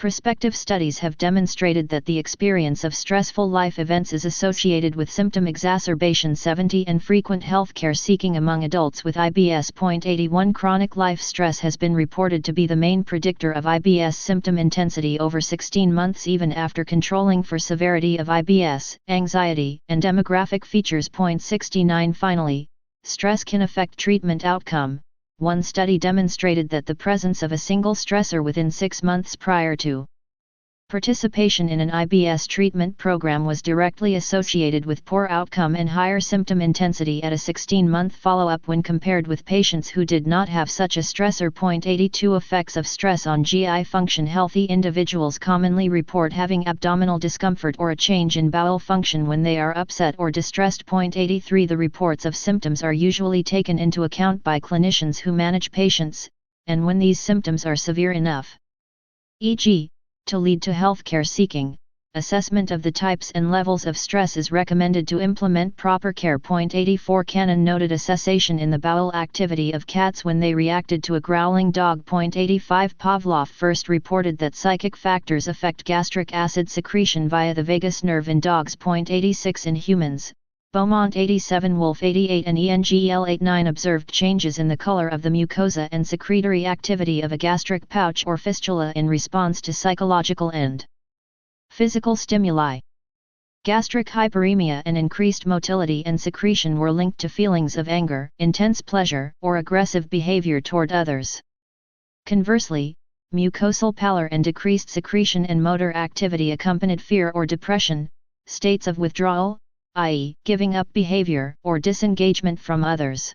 Prospective studies have demonstrated that the experience of stressful life events is associated with symptom exacerbation 70 and frequent healthcare seeking among adults with IBS. 81 Chronic life stress has been reported to be the main predictor of IBS symptom intensity over 16 months even after controlling for severity of IBS, anxiety, and demographic features. 69 Finally, stress can affect treatment outcome. One study demonstrated that the presence of a single stressor within 6 months prior to participation in an IBS treatment program was directly associated with poor outcome and higher symptom intensity at a 16-month follow-up when compared with patients who did not have such a stressor. 82 Effects of stress on GI function. Healthy individuals commonly report having abdominal discomfort or a change in bowel function when they are upset or distressed. 83 The reports of symptoms are usually taken into account by clinicians who manage patients, and when these symptoms are severe enough, e.g., to lead to healthcare seeking, assessment of the types and levels of stress is recommended to implement proper care. 84 Cannon noted a cessation in the bowel activity of cats when they reacted to a growling dog. 85 Pavlov first reported that psychic factors affect gastric acid secretion via the vagus nerve in dogs. 86 In humans, Beaumont 87 Wolf 88 and ENGL 89 observed changes in the color of the mucosa and secretory activity of a gastric pouch or fistula in response to psychological and physical stimuli. Gastric hyperemia and increased motility and secretion were linked to feelings of anger, intense pleasure, or aggressive behavior toward others. Conversely, mucosal pallor and decreased secretion and motor activity accompanied fear or depression, states of withdrawal, i.e., giving up behavior or disengagement from others.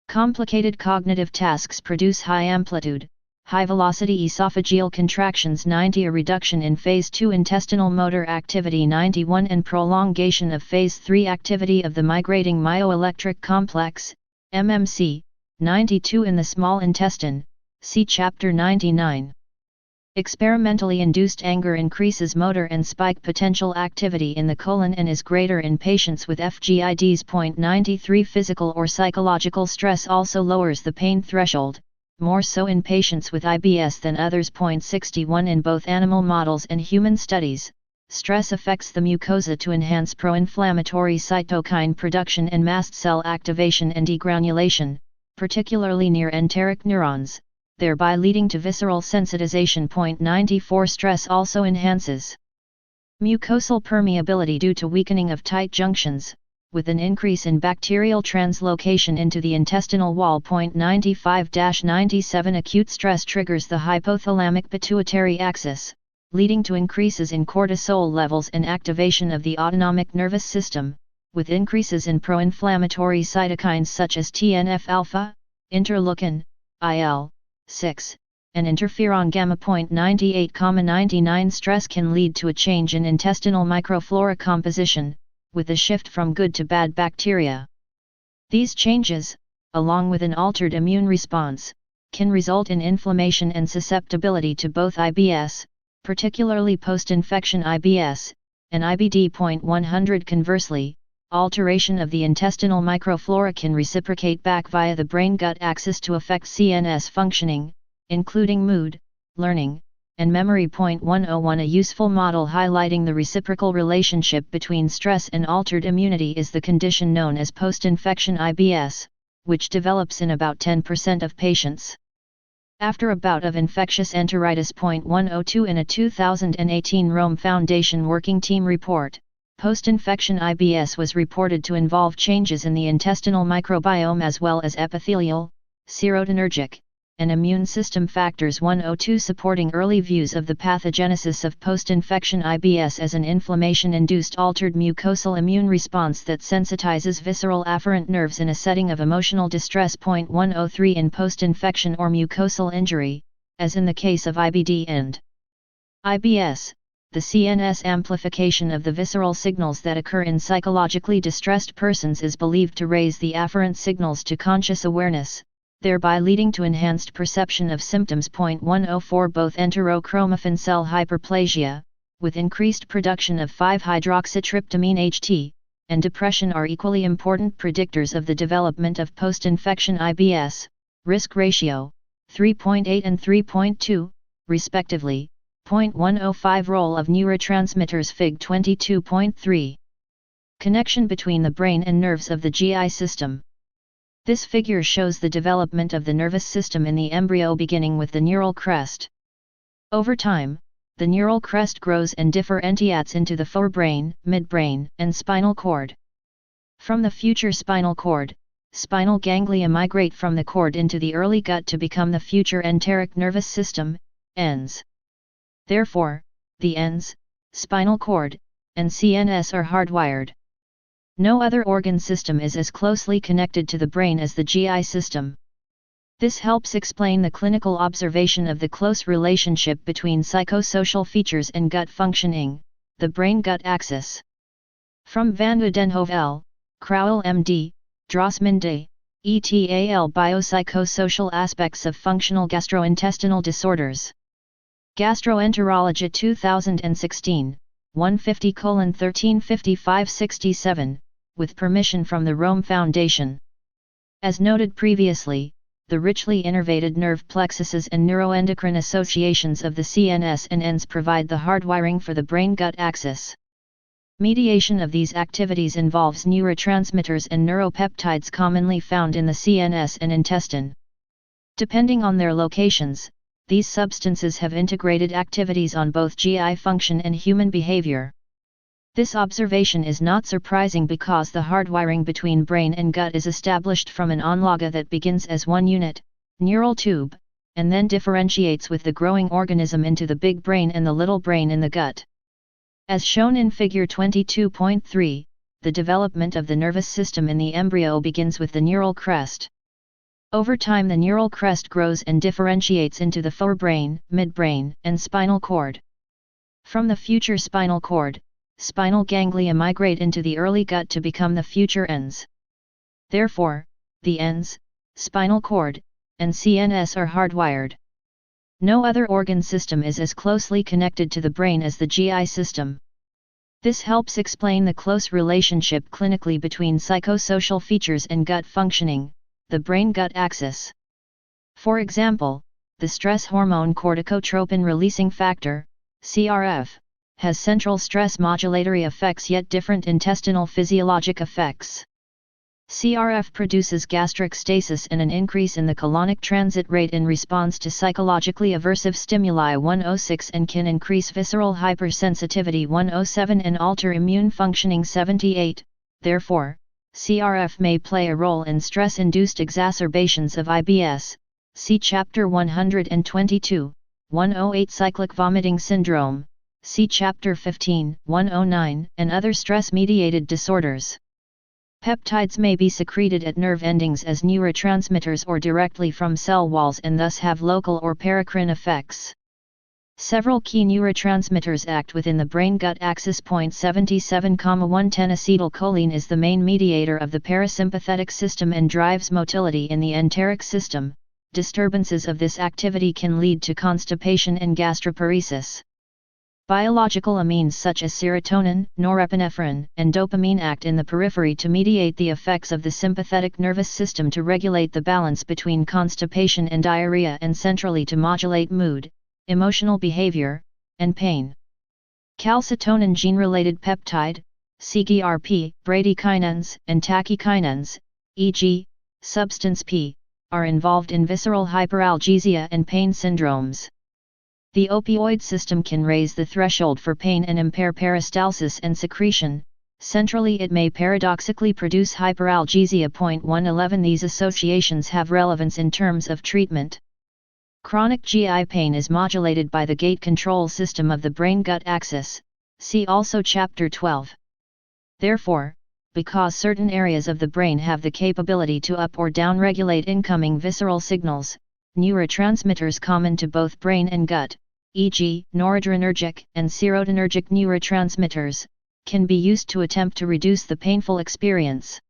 Complicated cognitive tasks produce high amplitude, high velocity esophageal contractions 90 a reduction in phase 2 intestinal motor activity 91 and prolongation of phase 3 activity of the migrating myoelectric complex, MMC, 92 in the small intestine, see chapter 99. Experimentally induced anger increases motor and spike potential activity in the colon and is greater in patients with FGIDs. 93 Physical or psychological stress also lowers the pain threshold, more so in patients with IBS than others. 61 In both animal models and human studies, stress affects the mucosa to enhance pro-inflammatory cytokine production and mast cell activation and degranulation, particularly near enteric neurons, thereby leading to visceral sensitization. 94 Stress also enhances mucosal permeability due to weakening of tight junctions, with an increase in bacterial translocation into the intestinal wall. 95-97 Acute stress triggers the hypothalamic pituitary axis, leading to increases in cortisol levels and activation of the autonomic nervous system, with increases in pro-inflammatory cytokines such as TNF-alpha, interleukin, IL-6, and interferon gamma. 98-99 Stress can lead to a change in intestinal microflora composition, with a shift from good to bad bacteria. These changes, along with an altered immune response, can result in inflammation and susceptibility to both IBS, particularly post-infection IBS, and IBD. 100 Conversely, alteration of the intestinal microflora can reciprocate back via the brain-gut axis to affect CNS functioning, including mood, learning, and memory. 101 A useful model highlighting the reciprocal relationship between stress and altered immunity is the condition known as post-infection IBS, which develops in about 10% of patients after a bout of infectious enteritis. 102 In a 2018 Rome Foundation Working Team report, post-infection IBS was reported to involve changes in the intestinal microbiome as well as epithelial, serotonergic, and immune system factors. 102 Supporting early views of the pathogenesis of post-infection IBS as an inflammation-induced altered mucosal immune response that sensitizes visceral afferent nerves in a setting of emotional distress. 103 In post-infection or mucosal injury, as in the case of IBD and IBS, the CNS amplification of the visceral signals that occur in psychologically distressed persons is believed to raise the afferent signals to conscious awareness, thereby leading to enhanced perception of symptoms. 104 Both enterochromaffin cell hyperplasia, with increased production of 5-hydroxytryptamine HT, and depression are equally important predictors of the development of post-infection IBS, risk ratio, 3.8 and 3.2, respectively. 105 Role of neurotransmitters. Fig 22.3. Connection between the brain and nerves of the GI system. This figure shows the development of the nervous system in the embryo beginning with the neural crest. Over time, the neural crest grows and differentiates into the forebrain, midbrain, and spinal cord. From the future spinal cord, spinal ganglia migrate from the cord into the early gut to become the future enteric nervous system, ENS. Therefore, the ENS, spinal cord, and CNS are hardwired. No other organ system is as closely connected to the brain as the GI system. This helps explain the clinical observation of the close relationship between psychosocial features and gut functioning, the brain-gut axis. From Van Udenhove L., Crowell M.D., Drossman D., ETAL Biopsychosocial Aspects of Functional Gastrointestinal Disorders. Gastroenterology 2016, 150:1355-67, with permission from the Rome Foundation. As noted previously, the richly innervated nerve plexuses and neuroendocrine associations of the CNS and ENS provide the hardwiring for the brain-gut axis. Mediation of these activities involves neurotransmitters and neuropeptides commonly found in the CNS and intestine. Depending on their locations, these substances have integrated activities on both GI function and human behavior. This observation is not surprising because the hardwiring between brain and gut is established from an onloga that begins as one unit, neural tube, and then differentiates with the growing organism into the big brain and the little brain in the gut. As shown in Figure 22.3, the development of the nervous system in the embryo begins with the neural crest. Over time the neural crest grows and differentiates into the forebrain, midbrain, and spinal cord. From the future spinal cord, spinal ganglia migrate into the early gut to become the future ENS. Therefore, the ENS, spinal cord, and CNS are hardwired. No other organ system is as closely connected to the brain as the GI system. This helps explain the close relationship clinically between psychosocial features and gut functioning, the brain-gut axis. For example, the stress hormone corticotropin-releasing factor, CRF, has central stress modulatory effects yet different intestinal physiologic effects. CRF produces gastric stasis and an increase in the colonic transit rate in response to psychologically aversive stimuli 106 and can increase visceral hypersensitivity 107 and alter immune functioning 78. Therefore, CRF may play a role in stress-induced exacerbations of IBS. See Chapter 122, 108 cyclic vomiting syndrome. See Chapter 15, 109, and other stress-mediated disorders. Peptides may be secreted at nerve endings as neurotransmitters or directly from cell walls and thus have local or paracrine effects. Several key neurotransmitters act within the brain-gut axis. 77,110-acetylcholine is the main mediator of the parasympathetic system and drives motility in the enteric system. Disturbances of this activity can lead to constipation and gastroparesis. Biological amines such as serotonin, norepinephrine, and dopamine act in the periphery to mediate the effects of the sympathetic nervous system to regulate the balance between constipation and diarrhea and centrally to modulate mood, emotional behavior, and pain. Calcitonin gene-related peptide, CGRP, bradykinins, and tachykinins, e.g., substance P, are involved in visceral hyperalgesia and pain syndromes. The opioid system can raise the threshold for pain and impair peristalsis and secretion. Centrally, it may paradoxically produce hyperalgesia. 111 These associations have relevance in terms of treatment. Chronic GI pain is modulated by the gate control system of the brain-gut axis. See also Chapter 12. Therefore, because certain areas of the brain have the capability to up or down regulate incoming visceral signals, neurotransmitters common to both brain and gut, e.g., noradrenergic and serotonergic neurotransmitters, can be used to attempt to reduce the painful experience.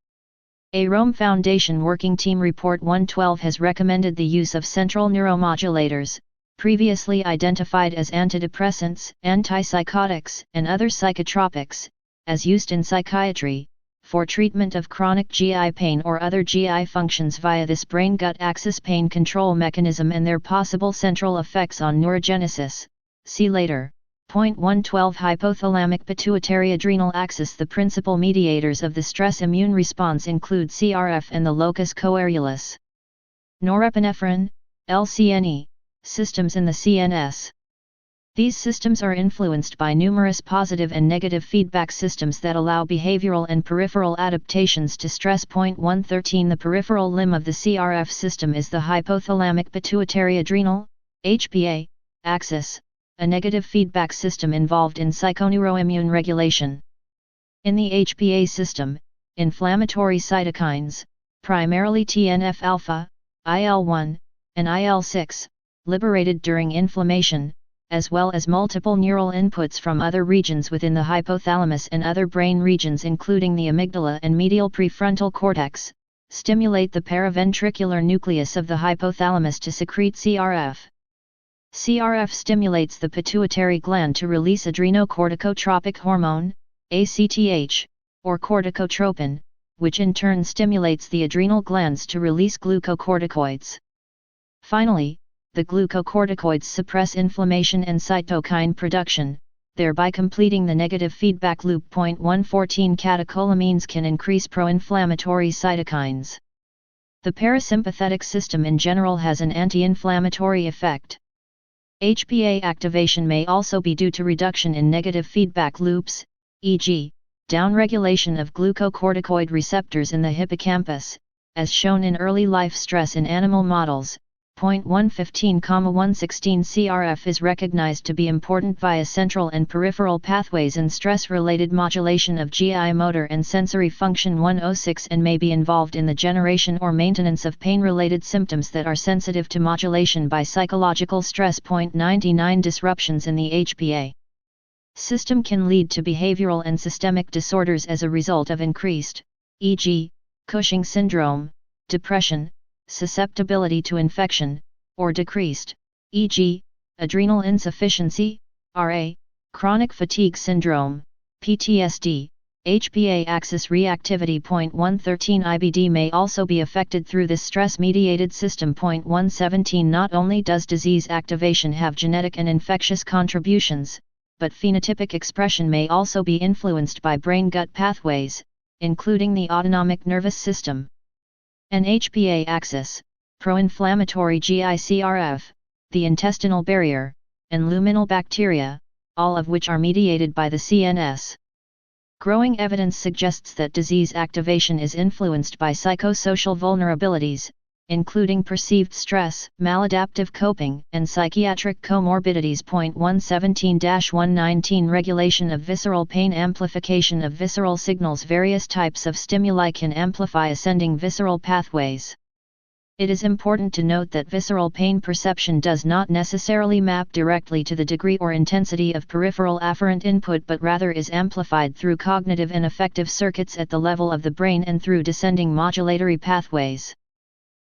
A Rome Foundation Working Team Report 112 has recommended the use of central neuromodulators, previously identified as antidepressants, antipsychotics, and other psychotropics, as used in psychiatry, for treatment of chronic GI pain or other GI functions via this brain-gut axis pain control mechanism and their possible central effects on neurogenesis. See later. 112 Hypothalamic pituitary adrenal axis. The principal mediators of the stress immune response include CRF and the locus coeruleus. Norepinephrine, LCNE, systems in the CNS. These systems are influenced by numerous positive and negative feedback systems that allow behavioral and peripheral adaptations to stress. 113 The peripheral limb of the CRF system is the hypothalamic pituitary adrenal, HPA, axis, a negative feedback system involved in psychoneuroimmune regulation. In the HPA system, inflammatory cytokines, primarily TNF-alpha, IL-1, and IL-6, liberated during inflammation, as well as multiple neural inputs from other regions within the hypothalamus and other brain regions including the amygdala and medial prefrontal cortex, stimulate the paraventricular nucleus of the hypothalamus to secrete CRF. CRF stimulates the pituitary gland to release adrenocorticotropic hormone, ACTH, or corticotropin, which in turn stimulates the adrenal glands to release glucocorticoids. Finally, the glucocorticoids suppress inflammation and cytokine production, thereby completing the negative feedback loop. 114 Catecholamines can increase pro-inflammatory cytokines. The parasympathetic system in general has an anti-inflammatory effect. HPA activation may also be due to reduction in negative feedback loops, e.g., downregulation of glucocorticoid receptors in the hippocampus, as shown in early life stress in animal models. 115,116 CRF is recognized to be important via central and peripheral pathways in stress-related modulation of GI motor and sensory function 106 and may be involved in the generation or maintenance of pain-related symptoms that are sensitive to modulation by psychological stress. 99 Disruptions in the HPA system can lead to behavioral and systemic disorders as a result of increased, e.g., Cushing syndrome, depression, susceptibility to infection, or decreased, e.g., adrenal insufficiency, RA, chronic fatigue syndrome, PTSD, HPA axis reactivity. 113 IBD may also be affected through this stress-mediated system. 117 Not only does disease activation have genetic and infectious contributions, but phenotypic expression may also be influenced by brain-gut pathways, including the autonomic nervous system. NHPA axis, pro-inflammatory GICRF, the intestinal barrier, and luminal bacteria, all of which are mediated by the CNS. Growing evidence suggests that disease activation is influenced by psychosocial vulnerabilities, including perceived stress, maladaptive coping, and psychiatric comorbidities. 117-119 Regulation of visceral pain. Amplification of visceral signals. Various types of stimuli can amplify ascending visceral pathways. It is important to note that visceral pain perception does not necessarily map directly to the degree or intensity of peripheral afferent input, but rather is amplified through cognitive and affective circuits at the level of the brain and through descending modulatory pathways.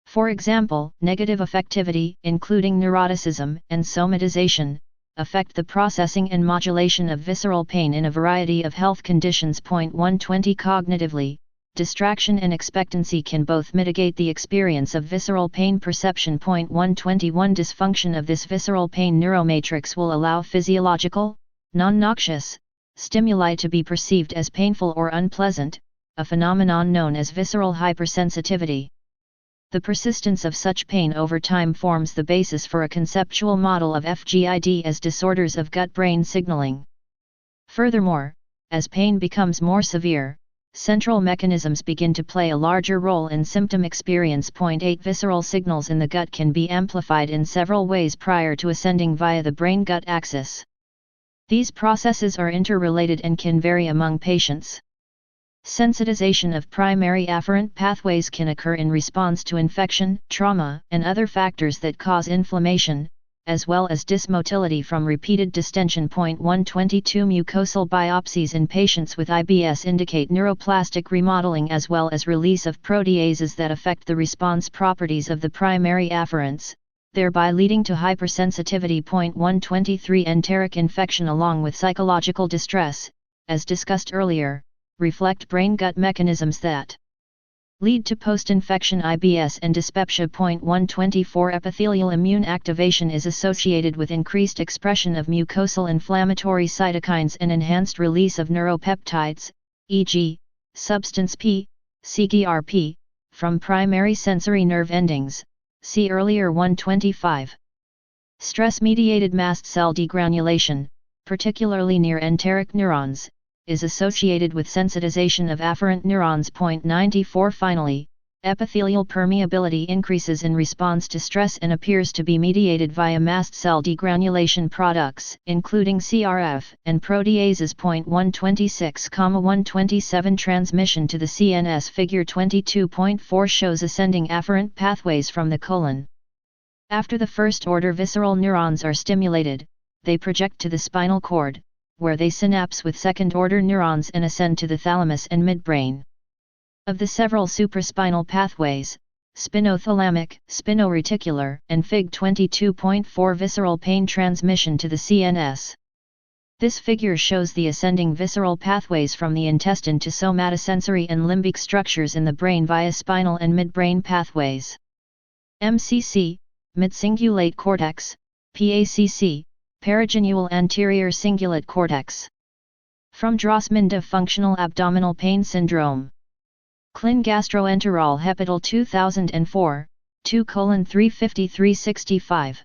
For example, negative affectivity, including neuroticism and somatization, affect the processing and modulation of visceral pain in a variety of health conditions. 120 Cognitively, distraction and expectancy can both mitigate the experience of visceral pain perception. 121 Dysfunction of this visceral pain neuromatrix will allow physiological, non-noxious, stimuli to be perceived as painful or unpleasant, a phenomenon known as visceral hypersensitivity. The persistence of such pain over time forms the basis for a conceptual model of FGID as disorders of gut-brain signaling. Furthermore, as pain becomes more severe, central mechanisms begin to play a larger role in symptom experience. 8 Visceral signals in the gut can be amplified in several ways prior to ascending via the brain-gut axis. These processes are interrelated and can vary among patients. Sensitization of primary afferent pathways can occur in response to infection, trauma, and other factors that cause inflammation, as well as dysmotility from repeated distension. 122 Mucosal biopsies in patients with IBS indicate neuroplastic remodeling as well as release of proteases that affect the response properties of the primary afferents, thereby leading to hypersensitivity. 123 Enteric infection along with psychological distress, as discussed earlier, reflect brain-gut mechanisms that lead to post-infection IBS and dyspepsia. 124 Epithelial immune activation is associated with increased expression of mucosal inflammatory cytokines and enhanced release of neuropeptides, e.g., substance P, CGRP, from primary sensory nerve endings, see earlier. 125 Stress-mediated mast cell degranulation, particularly near enteric neurons, is associated with sensitization of afferent neurons. 94 Finally, epithelial permeability increases in response to stress and appears to be mediated via mast cell degranulation products, including CRF and proteases. 126,127 Transmission to the CNS. Figure 22.4 shows ascending afferent pathways from the colon. After the first-order visceral neurons are stimulated, they project to the spinal cord, where they synapse with second-order neurons and ascend to the thalamus and midbrain. Of the several supraspinal pathways, spinothalamic, spinoreticular, and Fig 22.4 visceral pain transmission to the CNS. This figure shows the ascending visceral pathways from the intestine to somatosensory and limbic structures in the brain via spinal and midbrain pathways. MCC, midcingulate cortex, PACC, perigenual anterior cingulate cortex. From Drossman-Dove functional abdominal pain syndrome. Clin gastroenterol Hepital 2004, 2:35365.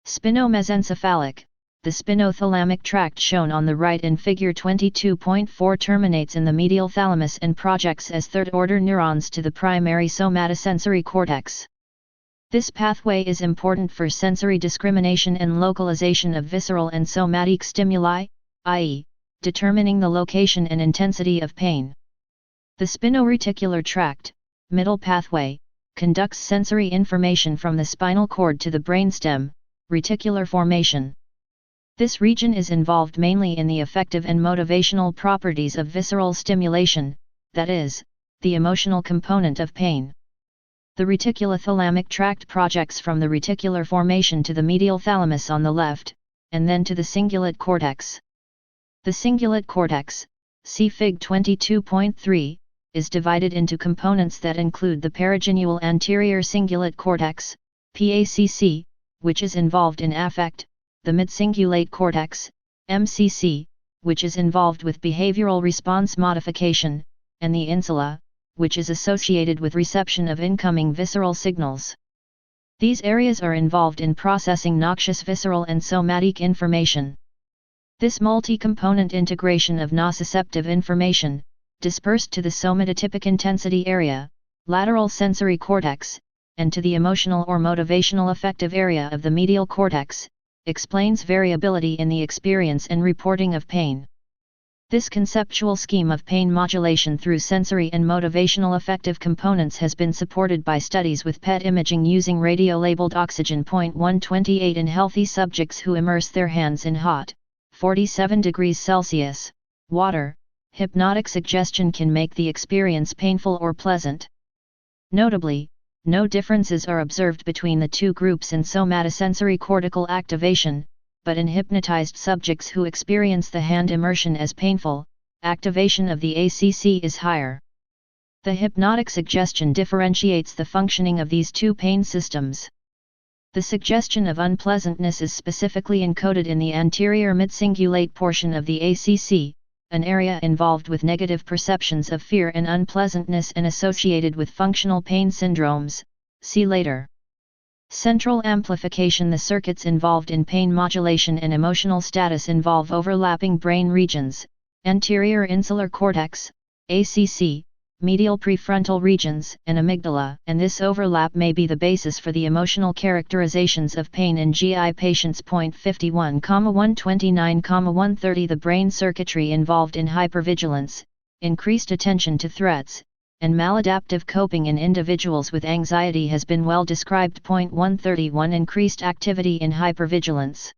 Spinomesencephalic, the spinothalamic tract shown on the right in figure 22.4 terminates in the medial thalamus and projects as third-order neurons to the primary somatosensory cortex. This pathway is important for sensory discrimination and localization of visceral and somatic stimuli, i.e., determining the location and intensity of pain. The spinoreticular tract, middle pathway, conducts sensory information from the spinal cord to the brainstem, reticular formation. This region is involved mainly in the affective and motivational properties of visceral stimulation, that is, the emotional component of pain. The reticulothalamic tract projects from the reticular formation to the medial thalamus on the left, and then to the cingulate cortex. The cingulate cortex, see Fig 22.3, is divided into components that include the perigenual anterior cingulate cortex, PACC, which is involved in affect, the midcingulate cortex, MCC, which is involved with behavioral response modification, and the insula, which is associated with reception of incoming visceral signals. These areas are involved in processing noxious visceral and somatic information. This multi-component integration of nociceptive information, dispersed to the somatotypic intensity area, lateral sensory cortex, and to the emotional or motivational affective area of the medial cortex, explains variability in the experience and reporting of pain. This conceptual scheme of pain modulation through sensory and motivational affective components has been supported by studies with PET imaging using radiolabeled oxygen. 128 in healthy subjects who immerse their hands in hot, 47 degrees Celsius, water. Hypnotic suggestion can make the experience painful or pleasant. Notably, no differences are observed between the two groups in somatosensory cortical activation, but in hypnotized subjects who experience the hand immersion as painful, activation of the ACC is higher. The hypnotic suggestion differentiates the functioning of these two pain systems. The suggestion of unpleasantness is specifically encoded in the anterior midcingulate portion of the ACC, an area involved with negative perceptions of fear and unpleasantness and associated with functional pain syndromes. See later. Central amplification. The circuits involved in pain modulation and emotional status involve overlapping brain regions, anterior insular cortex, ACC, medial prefrontal regions, and amygdala, and this overlap may be the basis for the emotional characterizations of pain in GI patients. 51, 129, 130 The brain circuitry involved in hypervigilance, increased attention to threats, and maladaptive coping in individuals with anxiety has been well described. 131 Increased activity in hypervigilance.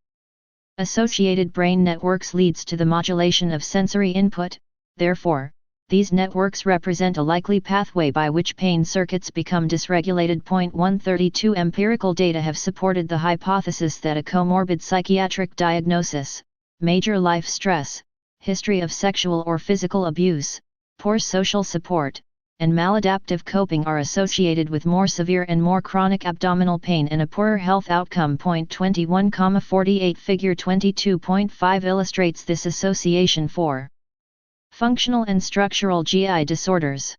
Associated brain networks leads to the modulation of sensory input, therefore, these networks represent a likely pathway by which pain circuits become dysregulated. 132 Empirical data have supported the hypothesis that a comorbid psychiatric diagnosis, major life stress, history of sexual or physical abuse, poor social support, and maladaptive coping are associated with more severe and more chronic abdominal pain and a poorer health outcome. 21, 48 Figure 22.5 illustrates this association for functional and structural GI disorders.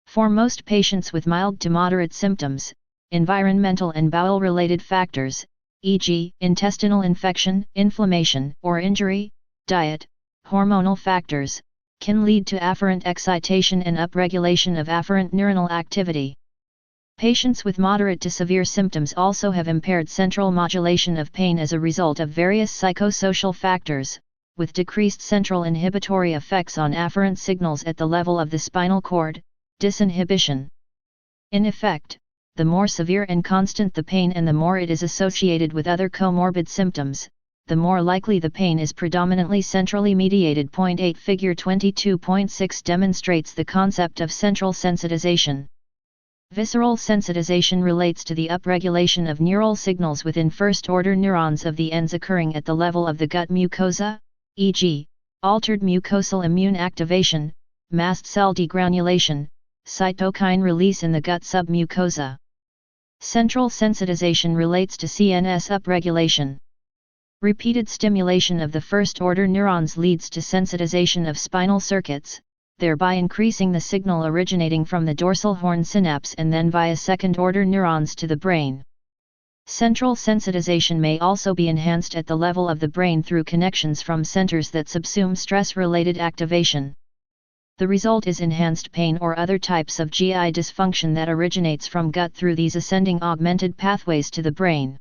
For most patients with mild to moderate symptoms, environmental and bowel-related factors, e.g., intestinal infection, inflammation, or injury, diet, hormonal factors, can lead to afferent excitation and upregulation of afferent neuronal activity. Patients with moderate to severe symptoms also have impaired central modulation of pain as a result of various psychosocial factors, with decreased central inhibitory effects on afferent signals at the level of the spinal cord, disinhibition. In effect, the more severe and constant the pain and the more it is associated with other comorbid symptoms, the more likely the pain is predominantly centrally mediated. 8 Figure 22.6 demonstrates the concept of central sensitization. Visceral sensitization relates to the upregulation of neural signals within first-order neurons of the ends occurring at the level of the gut mucosa, e.g., altered mucosal immune activation, mast cell degranulation, cytokine release in the gut submucosa. Central sensitization relates to CNS upregulation. Repeated stimulation of the first-order neurons leads to sensitization of spinal circuits, thereby increasing the signal originating from the dorsal horn synapse and then via second-order neurons to the brain. Central sensitization may also be enhanced at the level of the brain through connections from centers that subsume stress-related activation. The result is enhanced pain or other types of GI dysfunction that originates from gut through these ascending augmented pathways to the brain.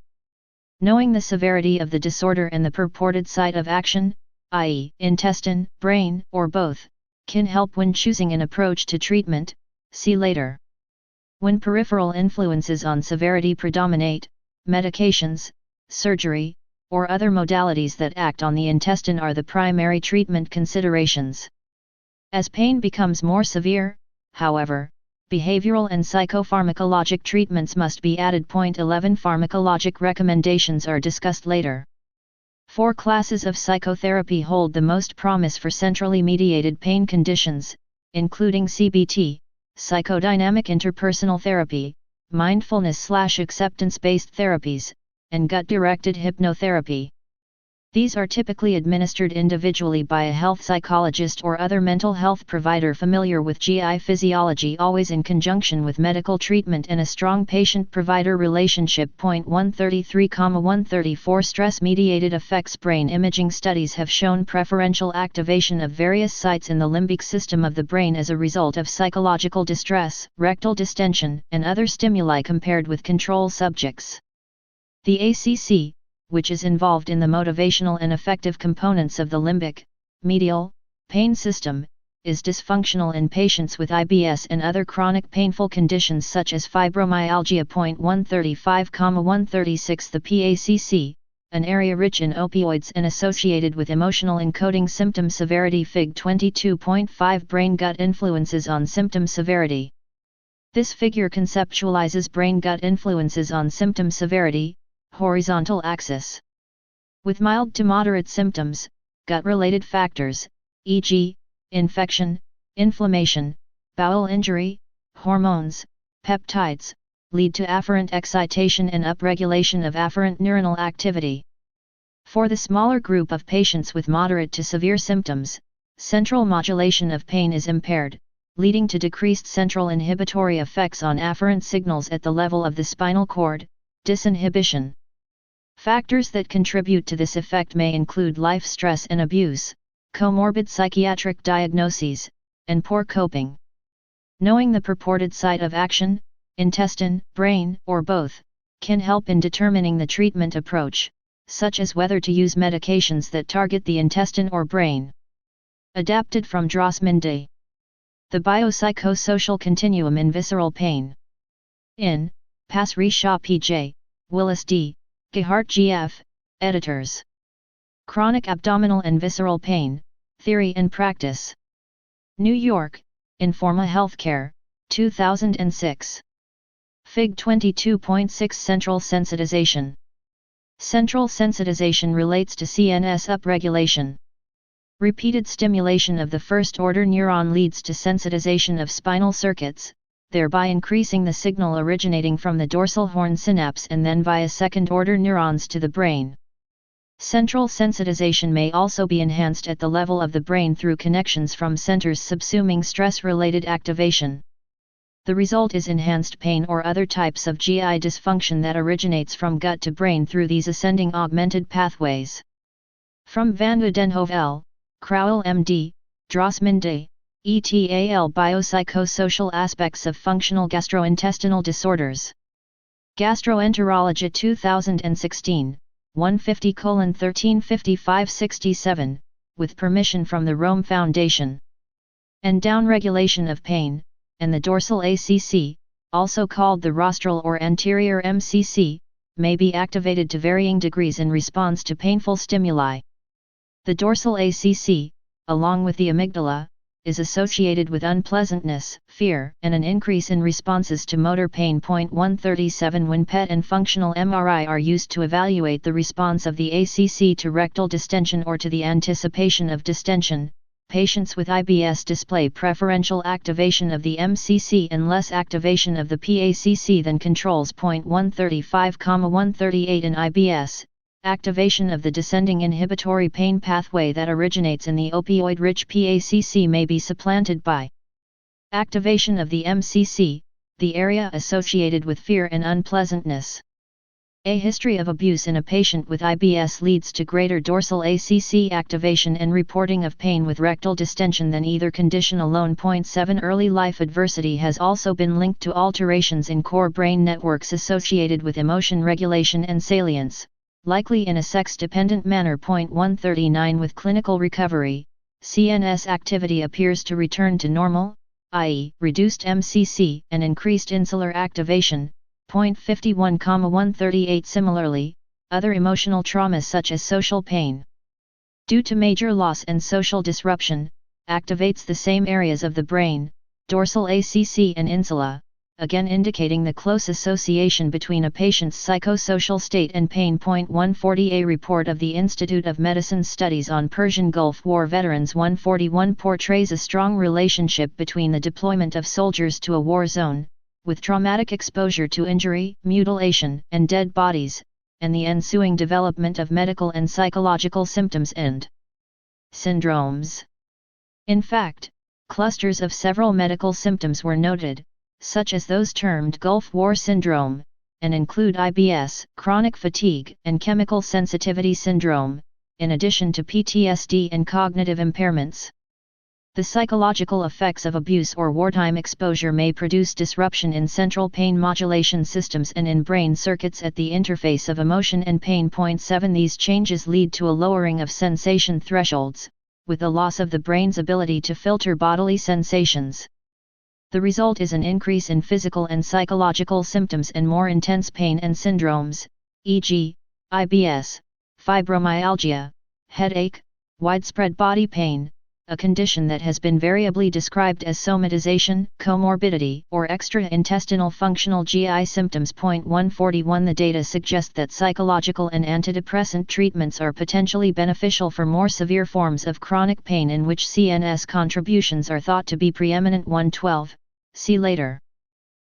Knowing the severity of the disorder and the purported site of action, i.e., intestine, brain, or both, can help when choosing an approach to treatment. See later. When peripheral influences on severity predominate, medications, surgery, or other modalities that act on the intestine are the primary treatment considerations. As pain becomes more severe, however, behavioral and psychopharmacologic treatments must be added. 11 Pharmacologic recommendations are discussed later. 4 classes of psychotherapy hold the most promise for centrally mediated pain conditions, including CBT, psychodynamic interpersonal therapy, mindfulness/acceptance-based therapies, and gut-directed hypnotherapy. These are typically administered individually by a health psychologist or other mental health provider familiar with GI physiology, always in conjunction with medical treatment and a strong patient-provider relationship. 133,134 Stress-mediated effects. Brain imaging studies have shown preferential activation of various sites in the limbic system of the brain as a result of psychological distress, rectal distension, and other stimuli compared with control subjects. The ACC, which is involved in the motivational and affective components of the limbic, medial, pain system, is dysfunctional in patients with IBS and other chronic painful conditions such as fibromyalgia. 135,136 The PACC, an area rich in opioids and associated with emotional encoding symptom severity. Fig 22.5 Brain-gut influences on symptom severity. This figure conceptualizes brain-gut influences on symptom severity, horizontal axis. With mild to moderate symptoms, gut-related factors, e.g., infection, inflammation, bowel injury, hormones, peptides, lead to afferent excitation and upregulation of afferent neuronal activity. For the smaller group of patients with moderate to severe symptoms, central modulation of pain is impaired, leading to decreased central inhibitory effects on afferent signals at the level of the spinal cord, disinhibition. Factors that contribute to this effect may include life stress and abuse, comorbid psychiatric diagnoses, and poor coping. Knowing the purported site of action, intestine, brain, or both, can help in determining the treatment approach, such as whether to use medications that target the intestine or brain. Adapted from Drossman D. The Biopsychosocial Continuum in Visceral Pain. In, Pasri Shah P.J., Willis D., Gehart G.F., editors. Chronic Abdominal and Visceral Pain, Theory and Practice. New York, Informa Healthcare, 2006. Fig 22.6 Central sensitization. Central sensitization relates to CNS upregulation. Repeated stimulation of the first-order neuron leads to sensitization of spinal circuits, thereby increasing the signal originating from the dorsal horn synapse and then via second-order neurons to the brain. Central sensitization may also be enhanced at the level of the brain through connections from centers subsuming stress-related activation. The result is enhanced pain or other types of GI dysfunction that originates from gut to brain through these ascending augmented pathways. From Van Udenhove L., Crowell M.D., Drossman D., ETAL Biopsychosocial Aspects of Functional Gastrointestinal Disorders. Gastroenterology 2016, 150:1355-67, with permission from the Rome Foundation. And downregulation of pain, and the dorsal ACC, also called the rostral or anterior MCC, may be activated to varying degrees in response to painful stimuli. The dorsal ACC, along with the amygdala, is associated with unpleasantness, fear, and an increase in responses to motor pain. 137 When PET and functional MRI are used to evaluate the response of the ACC to rectal distension or to the anticipation of distension, patients with IBS display preferential activation of the MCC and less activation of the PACC than controls. 135,138 In IBS, activation of the descending inhibitory pain pathway that originates in the opioid-rich PACC may be supplanted by activation of the MCC, the area associated with fear and unpleasantness. A history of abuse in a patient with IBS leads to greater dorsal ACC activation and reporting of pain with rectal distension than either condition alone. 7 Early life adversity has also been linked to alterations in core brain networks associated with emotion regulation and salience, likely in a sex-dependent manner. 139 With clinical recovery, CNS activity appears to return to normal, i.e., reduced MCC and increased insular activation. 51,138 Similarly, other emotional traumas such as social pain, due to major loss and social disruption, activates the same areas of the brain, dorsal ACC and insula, again indicating the close association between a patient's psychosocial state and pain. 140 A report of the Institute of Medicine's studies on Persian Gulf War veterans 141 portrays a strong relationship between the deployment of soldiers to a war zone, with traumatic exposure to injury, mutilation, and dead bodies, and the ensuing development of medical and psychological symptoms and syndromes. In fact, clusters of several medical symptoms were noted, such as those termed Gulf War syndrome, and include IBS, chronic fatigue, and chemical sensitivity syndrome, in addition to PTSD and cognitive impairments. The psychological effects of abuse or wartime exposure may produce disruption in central pain modulation systems and in brain circuits at the interface of emotion and pain. 7 These changes lead to a lowering of sensation thresholds, with a loss of the brain's ability to filter bodily sensations. The result is an increase in physical and psychological symptoms and more intense pain and syndromes, e.g., IBS, fibromyalgia, headache, widespread body pain, a condition that has been variably described as somatization, comorbidity, or extra-intestinal functional GI symptoms. 141 The data suggest that psychological and antidepressant treatments are potentially beneficial for more severe forms of chronic pain in which CNS contributions are thought to be preeminent. 112. See later.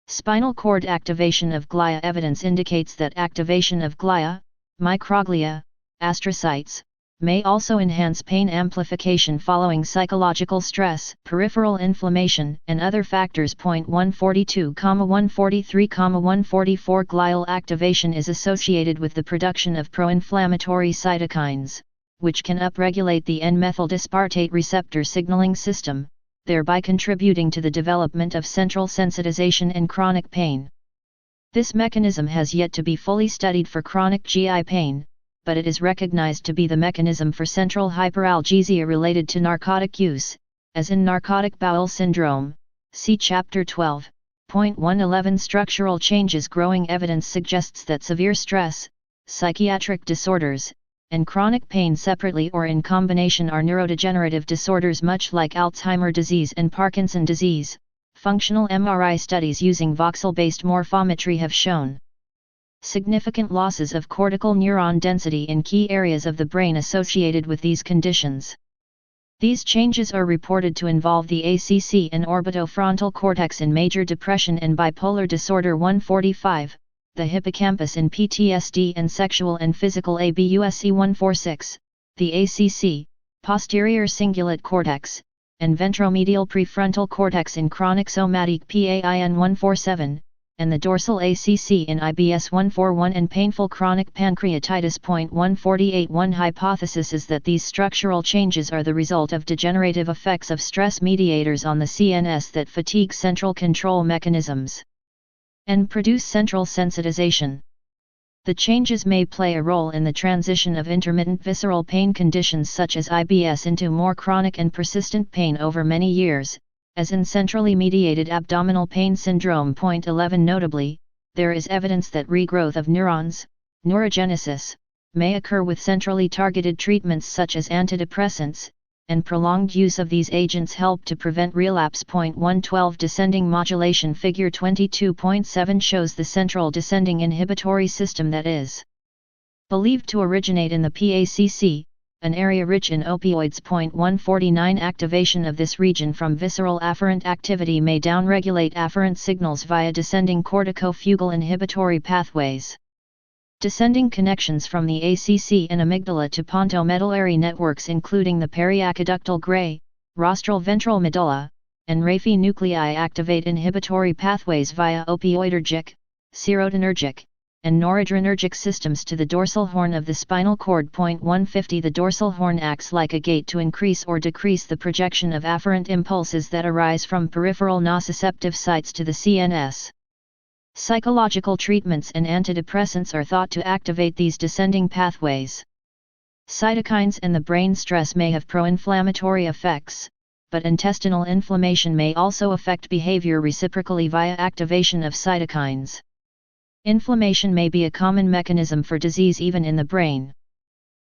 Spinal cord activation of glia. Evidence indicates that activation of glia, microglia, astrocytes, may also enhance pain amplification following psychological stress, peripheral inflammation, and other factors. 142, 143, 144 Glial activation is associated with the production of pro-inflammatory cytokines, which can upregulate the N-methyldispartate receptor signaling system, thereby contributing to the development of central sensitization and chronic pain. This mechanism has yet to be fully studied for chronic GI pain, but it is recognized to be the mechanism for central hyperalgesia related to narcotic use, as in narcotic bowel syndrome. See Chapter 12. 111 Structural changes. Growing evidence suggests that severe stress, psychiatric disorders, and chronic pain separately or in combination are neurodegenerative disorders much like Alzheimer's disease and Parkinson disease. Functional MRI studies using voxel-based morphometry have shown significant losses of cortical neuron density in key areas of the brain associated with these conditions. These changes are reported to involve the ACC and orbitofrontal cortex in major depression and bipolar disorder. 145, the hippocampus in PTSD and sexual and physical abuse. 146, the ACC, posterior cingulate cortex, and ventromedial prefrontal cortex in chronic somatic PAIN. 147, and the dorsal ACC in IBS. 141 and painful chronic pancreatitis. 148 One hypothesis is that these structural changes are the result of degenerative effects of stress mediators on the CNS that fatigue central control mechanisms and produce central sensitization. The changes may play a role in the transition of intermittent visceral pain conditions such as IBS into more chronic and persistent pain over many years, as in centrally mediated abdominal pain syndrome. 11 Notably, there is evidence that regrowth of neurons, neurogenesis, may occur with centrally targeted treatments such as antidepressants, and prolonged use of these agents help to prevent relapse. 112 Descending modulation. Figure 22.7 shows the central descending inhibitory system that is believed to originate in the PACC, an area rich in opioids. 149 Activation of this region from visceral afferent activity may downregulate afferent signals via descending corticofugal inhibitory pathways. Descending connections from the ACC and amygdala to pontomedullary networks including the periaqueductal gray, rostral ventral medulla, and raphe nuclei activate inhibitory pathways via opioidergic, serotonergic, and noradrenergic systems to the dorsal horn of the spinal cord. 150 The dorsal horn acts like a gate to increase or decrease the projection of afferent impulses that arise from peripheral nociceptive sites to the CNS. Psychological treatments and antidepressants are thought to activate these descending pathways. Cytokines and the brain stress may have pro-inflammatory effects, but intestinal inflammation may also affect behavior reciprocally via activation of cytokines. Inflammation may be a common mechanism for disease even in the brain.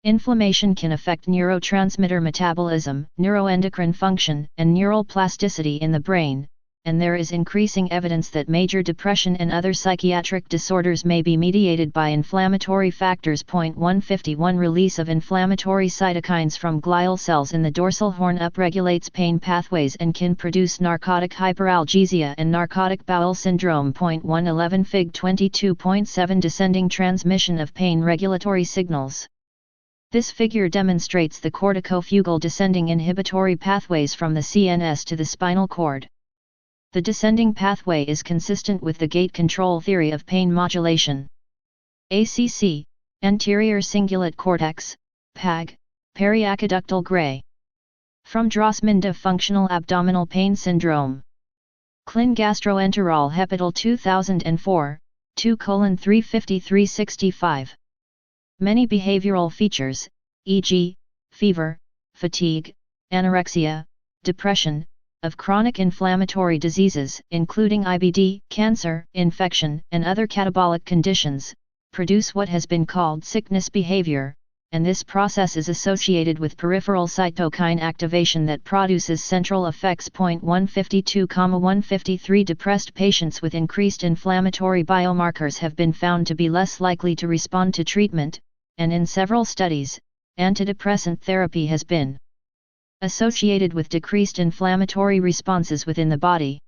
Inflammation can affect neurotransmitter metabolism, neuroendocrine function, and neural plasticity in the brain, and there is increasing evidence that major depression and other psychiatric disorders may be mediated by inflammatory factors. 151 Release of inflammatory cytokines from glial cells in the dorsal horn upregulates pain pathways and can produce narcotic hyperalgesia and narcotic bowel syndrome. 111 Fig 22.7 Descending transmission of pain regulatory signals. This figure demonstrates the corticofugal descending inhibitory pathways from the CNS to the spinal cord. The descending pathway is consistent with the gate control theory of pain modulation. ACC, anterior cingulate cortex, PAG, periaqueductal gray. From Drossman Functional Abdominal Pain Syndrome. Clin Gastroenterol Hepital 2004, 2:35365. Many behavioral features, e.g., fever, fatigue, anorexia, depression, of chronic inflammatory diseases including IBD, cancer, infection, and other catabolic conditions, produce what has been called sickness behavior, and this process is associated with peripheral cytokine activation that produces central effects. 152,153 Depressed patients with increased inflammatory biomarkers have been found to be less likely to respond to treatment, and in several studies, antidepressant therapy has been associated with decreased inflammatory responses within the body.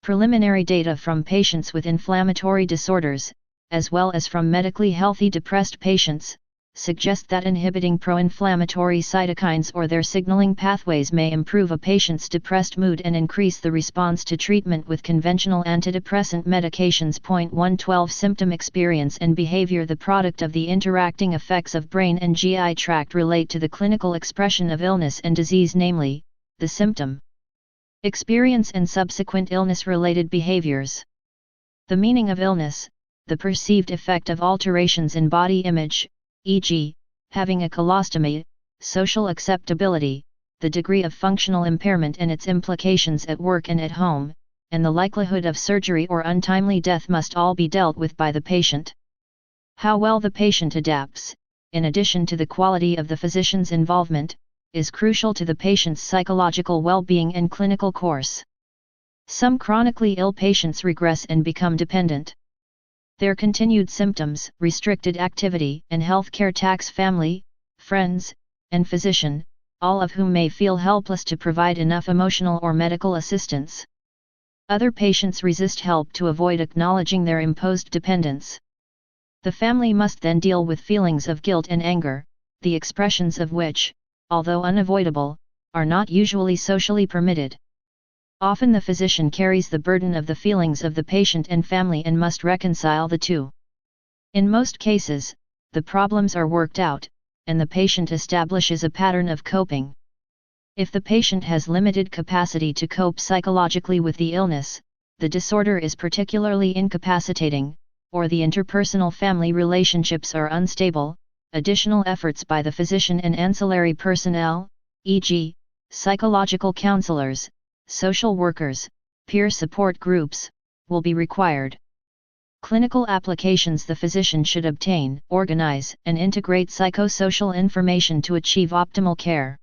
Preliminary data from patients with inflammatory disorders, as well as from medically healthy depressed patients, suggest that inhibiting pro-inflammatory cytokines or their signaling pathways may improve a patient's depressed mood and increase the response to treatment with conventional antidepressant medications. 112 Symptom experience and behavior. The product of the interacting effects of brain and GI tract relate to the clinical expression of illness and disease, namely, the symptom experience and subsequent illness-related behaviors. The meaning of illness, the perceived effect of alterations in body image, e.g., having a colostomy, social acceptability, the degree of functional impairment and its implications at work and at home, and the likelihood of surgery or untimely death must all be dealt with by the patient. How well the patient adapts, in addition to the quality of the physician's involvement, is crucial to the patient's psychological well-being and clinical course. Some chronically ill patients regress and become dependent. Their continued symptoms, restricted activity, and health care tax family, friends, and physician, all of whom may feel helpless to provide enough emotional or medical assistance. Other patients resist help to avoid acknowledging their imposed dependence. The family must then deal with feelings of guilt and anger, the expressions of which, although unavoidable, are not usually socially permitted. Often the physician carries the burden of the feelings of the patient and family and must reconcile the two. In most cases, the problems are worked out, and the patient establishes a pattern of coping. If the patient has limited capacity to cope psychologically with the illness, the disorder is particularly incapacitating, or the interpersonal family relationships are unstable, additional efforts by the physician and ancillary personnel, e.g., psychological counselors, social workers, peer support groups, will be required. Clinical applications. The physician should obtain, organize, and integrate psychosocial information to achieve optimal care.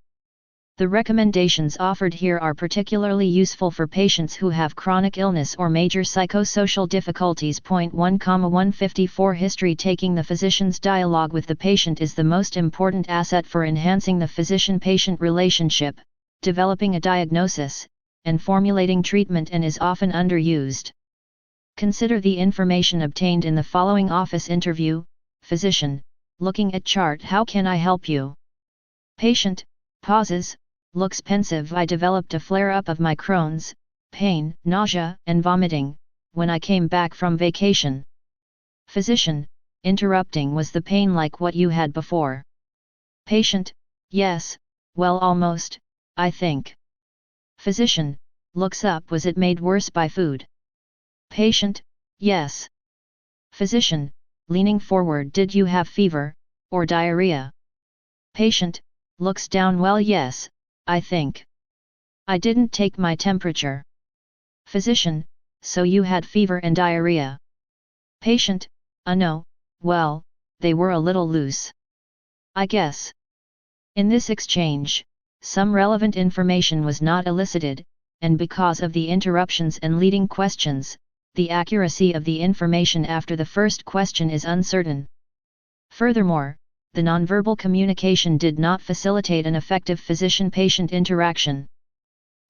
The recommendations offered here are particularly useful for patients who have chronic illness or major psychosocial difficulties. 1,154 History. Taking the physician's dialogue with the patient is the most important asset for enhancing the physician-patient relationship, developing a diagnosis, and formulating treatment, and is often underused. Consider the information obtained in the following office interview. Physician: looking at chart. How can I help you? Patient: pauses, looks pensive. I developed a flare-up of my Crohn's, pain, nausea, and vomiting, when I came back from vacation. Physician: interrupting. Was the pain like what you had before? Patient: yes, well, almost, I think. Physician: looks up. Was it made worse by food? Patient: yes. Physician: leaning forward. Did you have fever, or diarrhea? Patient: looks down. Well, yes, I think. I didn't take my temperature. Physician: so you had fever and diarrhea? Patient: no, well, they were a little loose, I guess. In this exchange, some relevant information was not elicited, and because of the interruptions and leading questions, the accuracy of the information after the first question is uncertain. Furthermore, the nonverbal communication did not facilitate an effective physician-patient interaction.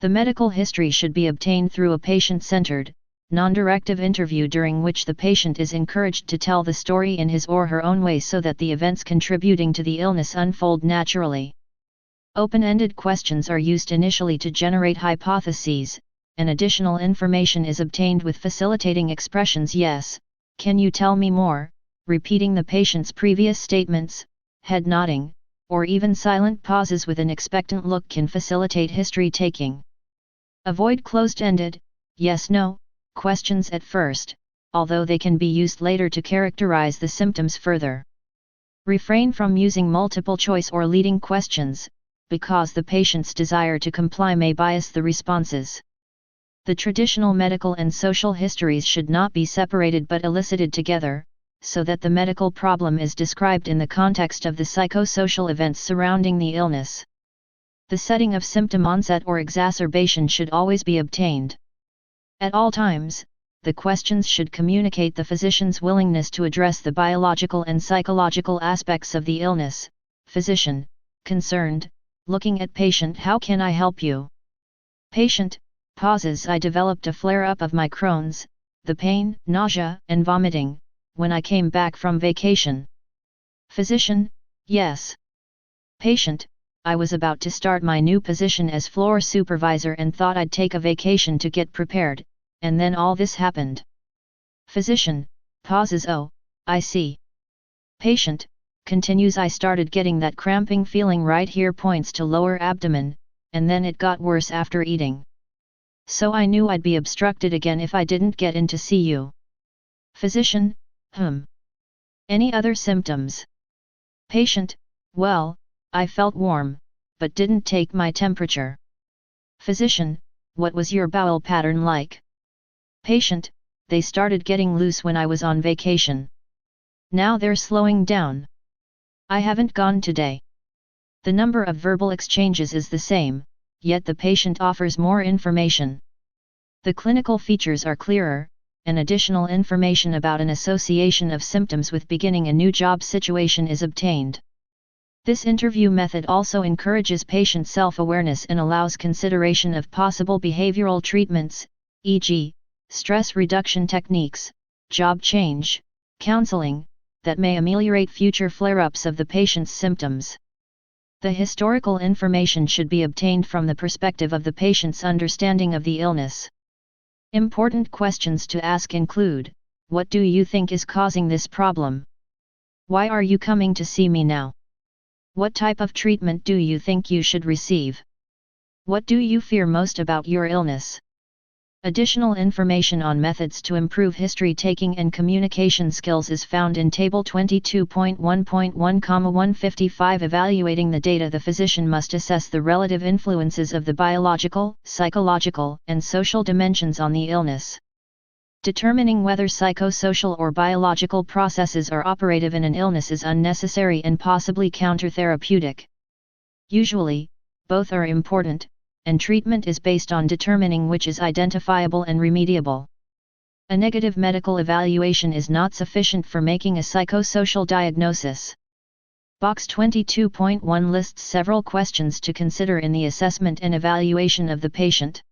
The medical history should be obtained through a patient-centered, non-directive interview during which the patient is encouraged to tell the story in his or her own way so that the events contributing to the illness unfold naturally. Open-ended questions are used initially to generate hypotheses, and additional information is obtained with facilitating expressions yes, can you tell me more, repeating the patient's previous statements, head nodding, or even silent pauses with an expectant look can facilitate history taking. Avoid closed-ended, yes-no, questions at first, although they can be used later to characterize the symptoms further. Refrain from using multiple choice or leading questions, because the patient's desire to comply may bias the responses. The traditional medical and social histories should not be separated but elicited together, so that the medical problem is described in the context of the psychosocial events surrounding the illness. The setting of symptom onset or exacerbation should always be obtained. At all times, the questions should communicate the physician's willingness to address the biological and psychological aspects of the illness. Physician, concerned, looking at patient, how can I help you? Patient, pauses, I developed a flare-up of my Crohn's, the pain, nausea, and vomiting, when I came back from vacation. Physician, yes. Patient, I was about to start my new position as floor supervisor and thought I'd take a vacation to get prepared, and then all this happened. Physician, pauses, oh, I see. Patient, continues, I started getting that cramping feeling right here, points to lower abdomen, and then it got worse after eating. So I knew I'd be obstructed again if I didn't get in to see you. Physician, Any other symptoms? Patient, well, I felt warm, but didn't take my temperature. Physician, what was your bowel pattern like? Patient, they started getting loose when I was on vacation. Now they're slowing down. I haven't gone today. The number of verbal exchanges is the same, yet the patient offers more information. The clinical features are clearer, and additional information about an association of symptoms with beginning a new job situation is obtained. This interview method also encourages patient self-awareness and allows consideration of possible behavioral treatments, e.g., stress reduction techniques, job change, counseling, that may ameliorate future flare-ups of the patient's symptoms. The historical information should be obtained from the perspective of the patient's understanding of the illness. Important questions to ask include, what do you think is causing this problem? Why are you coming to see me now? What type of treatment do you think you should receive? What do you fear most about your illness? Additional information on methods to improve history-taking and communication skills is found in Table 22.1.1,155. Evaluating the data, the physician must assess the relative influences of the biological, psychological, and social dimensions on the illness. Determining whether psychosocial or biological processes are operative in an illness is unnecessary and possibly counter-therapeutic. Usually, both are important, and treatment is based on determining which is identifiable and remediable. A negative medical evaluation is not sufficient for making a psychosocial diagnosis. Box 22.1 lists several questions to consider in the assessment and evaluation of the patient.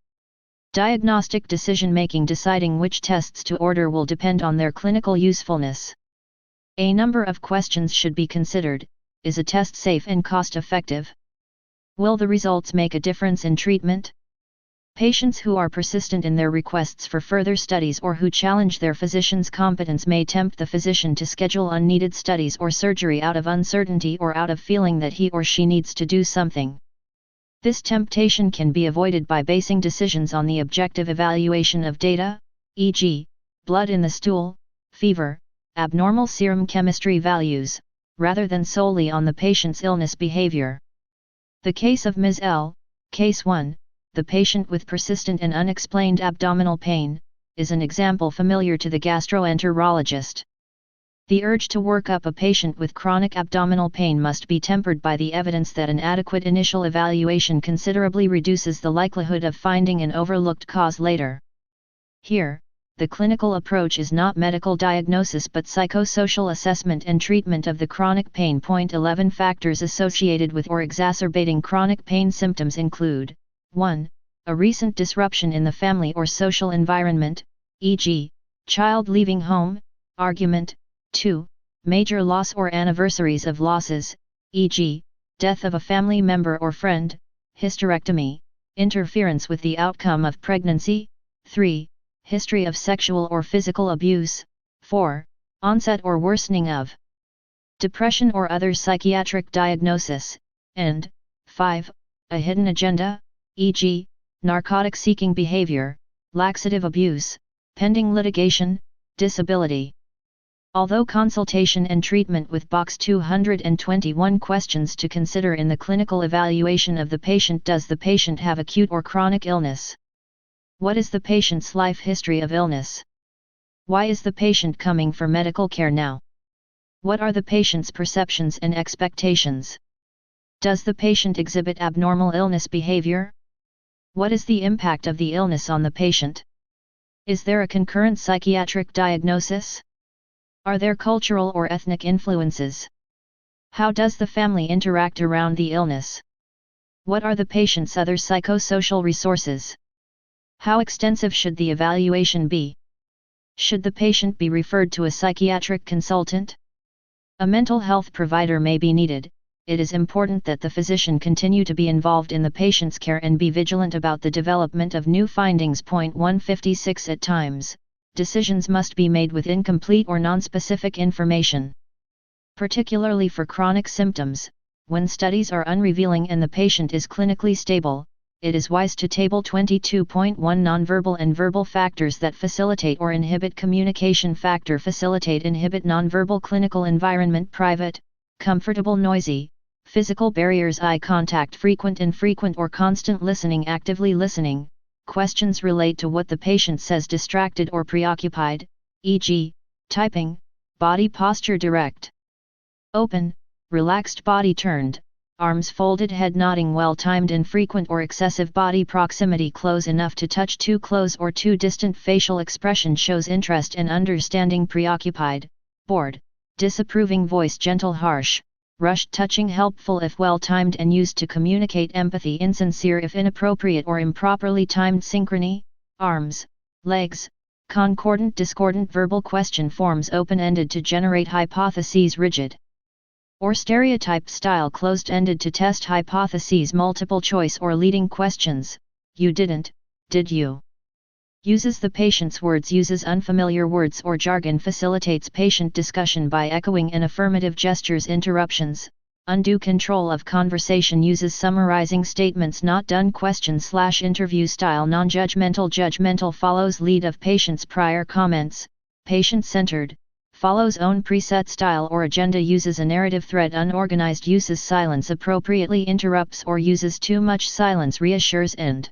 Diagnostic decision-making, deciding which tests to order will depend on their clinical usefulness. A number of questions should be considered. Is a test safe and cost-effective? Will the results make a difference in treatment? Patients who are persistent in their requests for further studies or who challenge their physician's competence may tempt the physician to schedule unneeded studies or surgery out of uncertainty or out of feeling that he or she needs to do something. This temptation can be avoided by basing decisions on the objective evaluation of data, e.g., blood in the stool, fever, abnormal serum chemistry values, rather than solely on the patient's illness behavior. The case of Ms. L, Case 1, the patient with persistent and unexplained abdominal pain, is an example familiar to the gastroenterologist. The urge to work up a patient with chronic abdominal pain must be tempered by the evidence that an adequate initial evaluation considerably reduces the likelihood of finding an overlooked cause later. Here, the clinical approach is not medical diagnosis but psychosocial assessment and treatment of the chronic pain. 11 Factors associated with or exacerbating chronic pain symptoms include 1. A recent disruption in the family or social environment, e.g., child leaving home, argument. 2. Major loss or anniversaries of losses, e.g., death of a family member or friend, hysterectomy, interference with the outcome of pregnancy. 3. History of sexual or physical abuse. 4. Onset or worsening of depression or other psychiatric diagnosis. And 5. A hidden agenda, e.g., narcotic-seeking behavior, laxative abuse, pending litigation, disability. Although consultation and treatment with Box 221 questions to consider in the clinical evaluation of the patient. Does the patient have acute or chronic illness? What is the patient's life history of illness? Why is the patient coming for medical care now? What are the patient's perceptions and expectations? Does the patient exhibit abnormal illness behavior? What is the impact of the illness on the patient? Is there a concurrent psychiatric diagnosis? Are there cultural or ethnic influences? How does the family interact around the illness? What are the patient's other psychosocial resources? How extensive should the evaluation be? Should the patient be referred to a psychiatric consultant? A mental health provider may be needed. It is important that the physician continue to be involved in the patient's care and be vigilant about the development of new findings. 156 At times, decisions must be made with incomplete or nonspecific information. Particularly for chronic symptoms, when studies are unrevealing and the patient is clinically stable, it is wise to table 22.1 Nonverbal and verbal factors that facilitate or inhibit communication. Factor facilitate inhibit nonverbal clinical environment: private, comfortable, noisy, physical barriers, eye contact, frequent, infrequent or constant listening, actively listening. Questions relate to what the patient says, distracted or preoccupied, e.g., typing, body posture, direct, open, relaxed, body turned, arms folded, head nodding, well-timed, infrequent or excessive body proximity, close enough to touch, too close or too distant. Facial expression shows interest and understanding, preoccupied, bored, disapproving, voice gentle, harsh, rushed, touching, helpful if well-timed and used to communicate empathy, insincere if inappropriate or improperly timed. Synchrony, arms, legs, concordant, discordant. Verbal question forms open-ended to generate hypotheses, rigid or stereotype style, closed-ended to test hypotheses. Multiple choice or leading questions: you didn't, did you? Uses the patient's words, uses unfamiliar words or jargon, facilitates patient discussion by echoing and affirmative gestures. Interruptions, undue control of conversation, uses summarizing statements, not done question/interview style. Non-judgmental, judgmental, follows lead of patient's prior comments, patient-centered, follows own preset style or agenda, uses a narrative thread. Unorganized, uses silence appropriately, interrupts or uses too much silence. Reassures and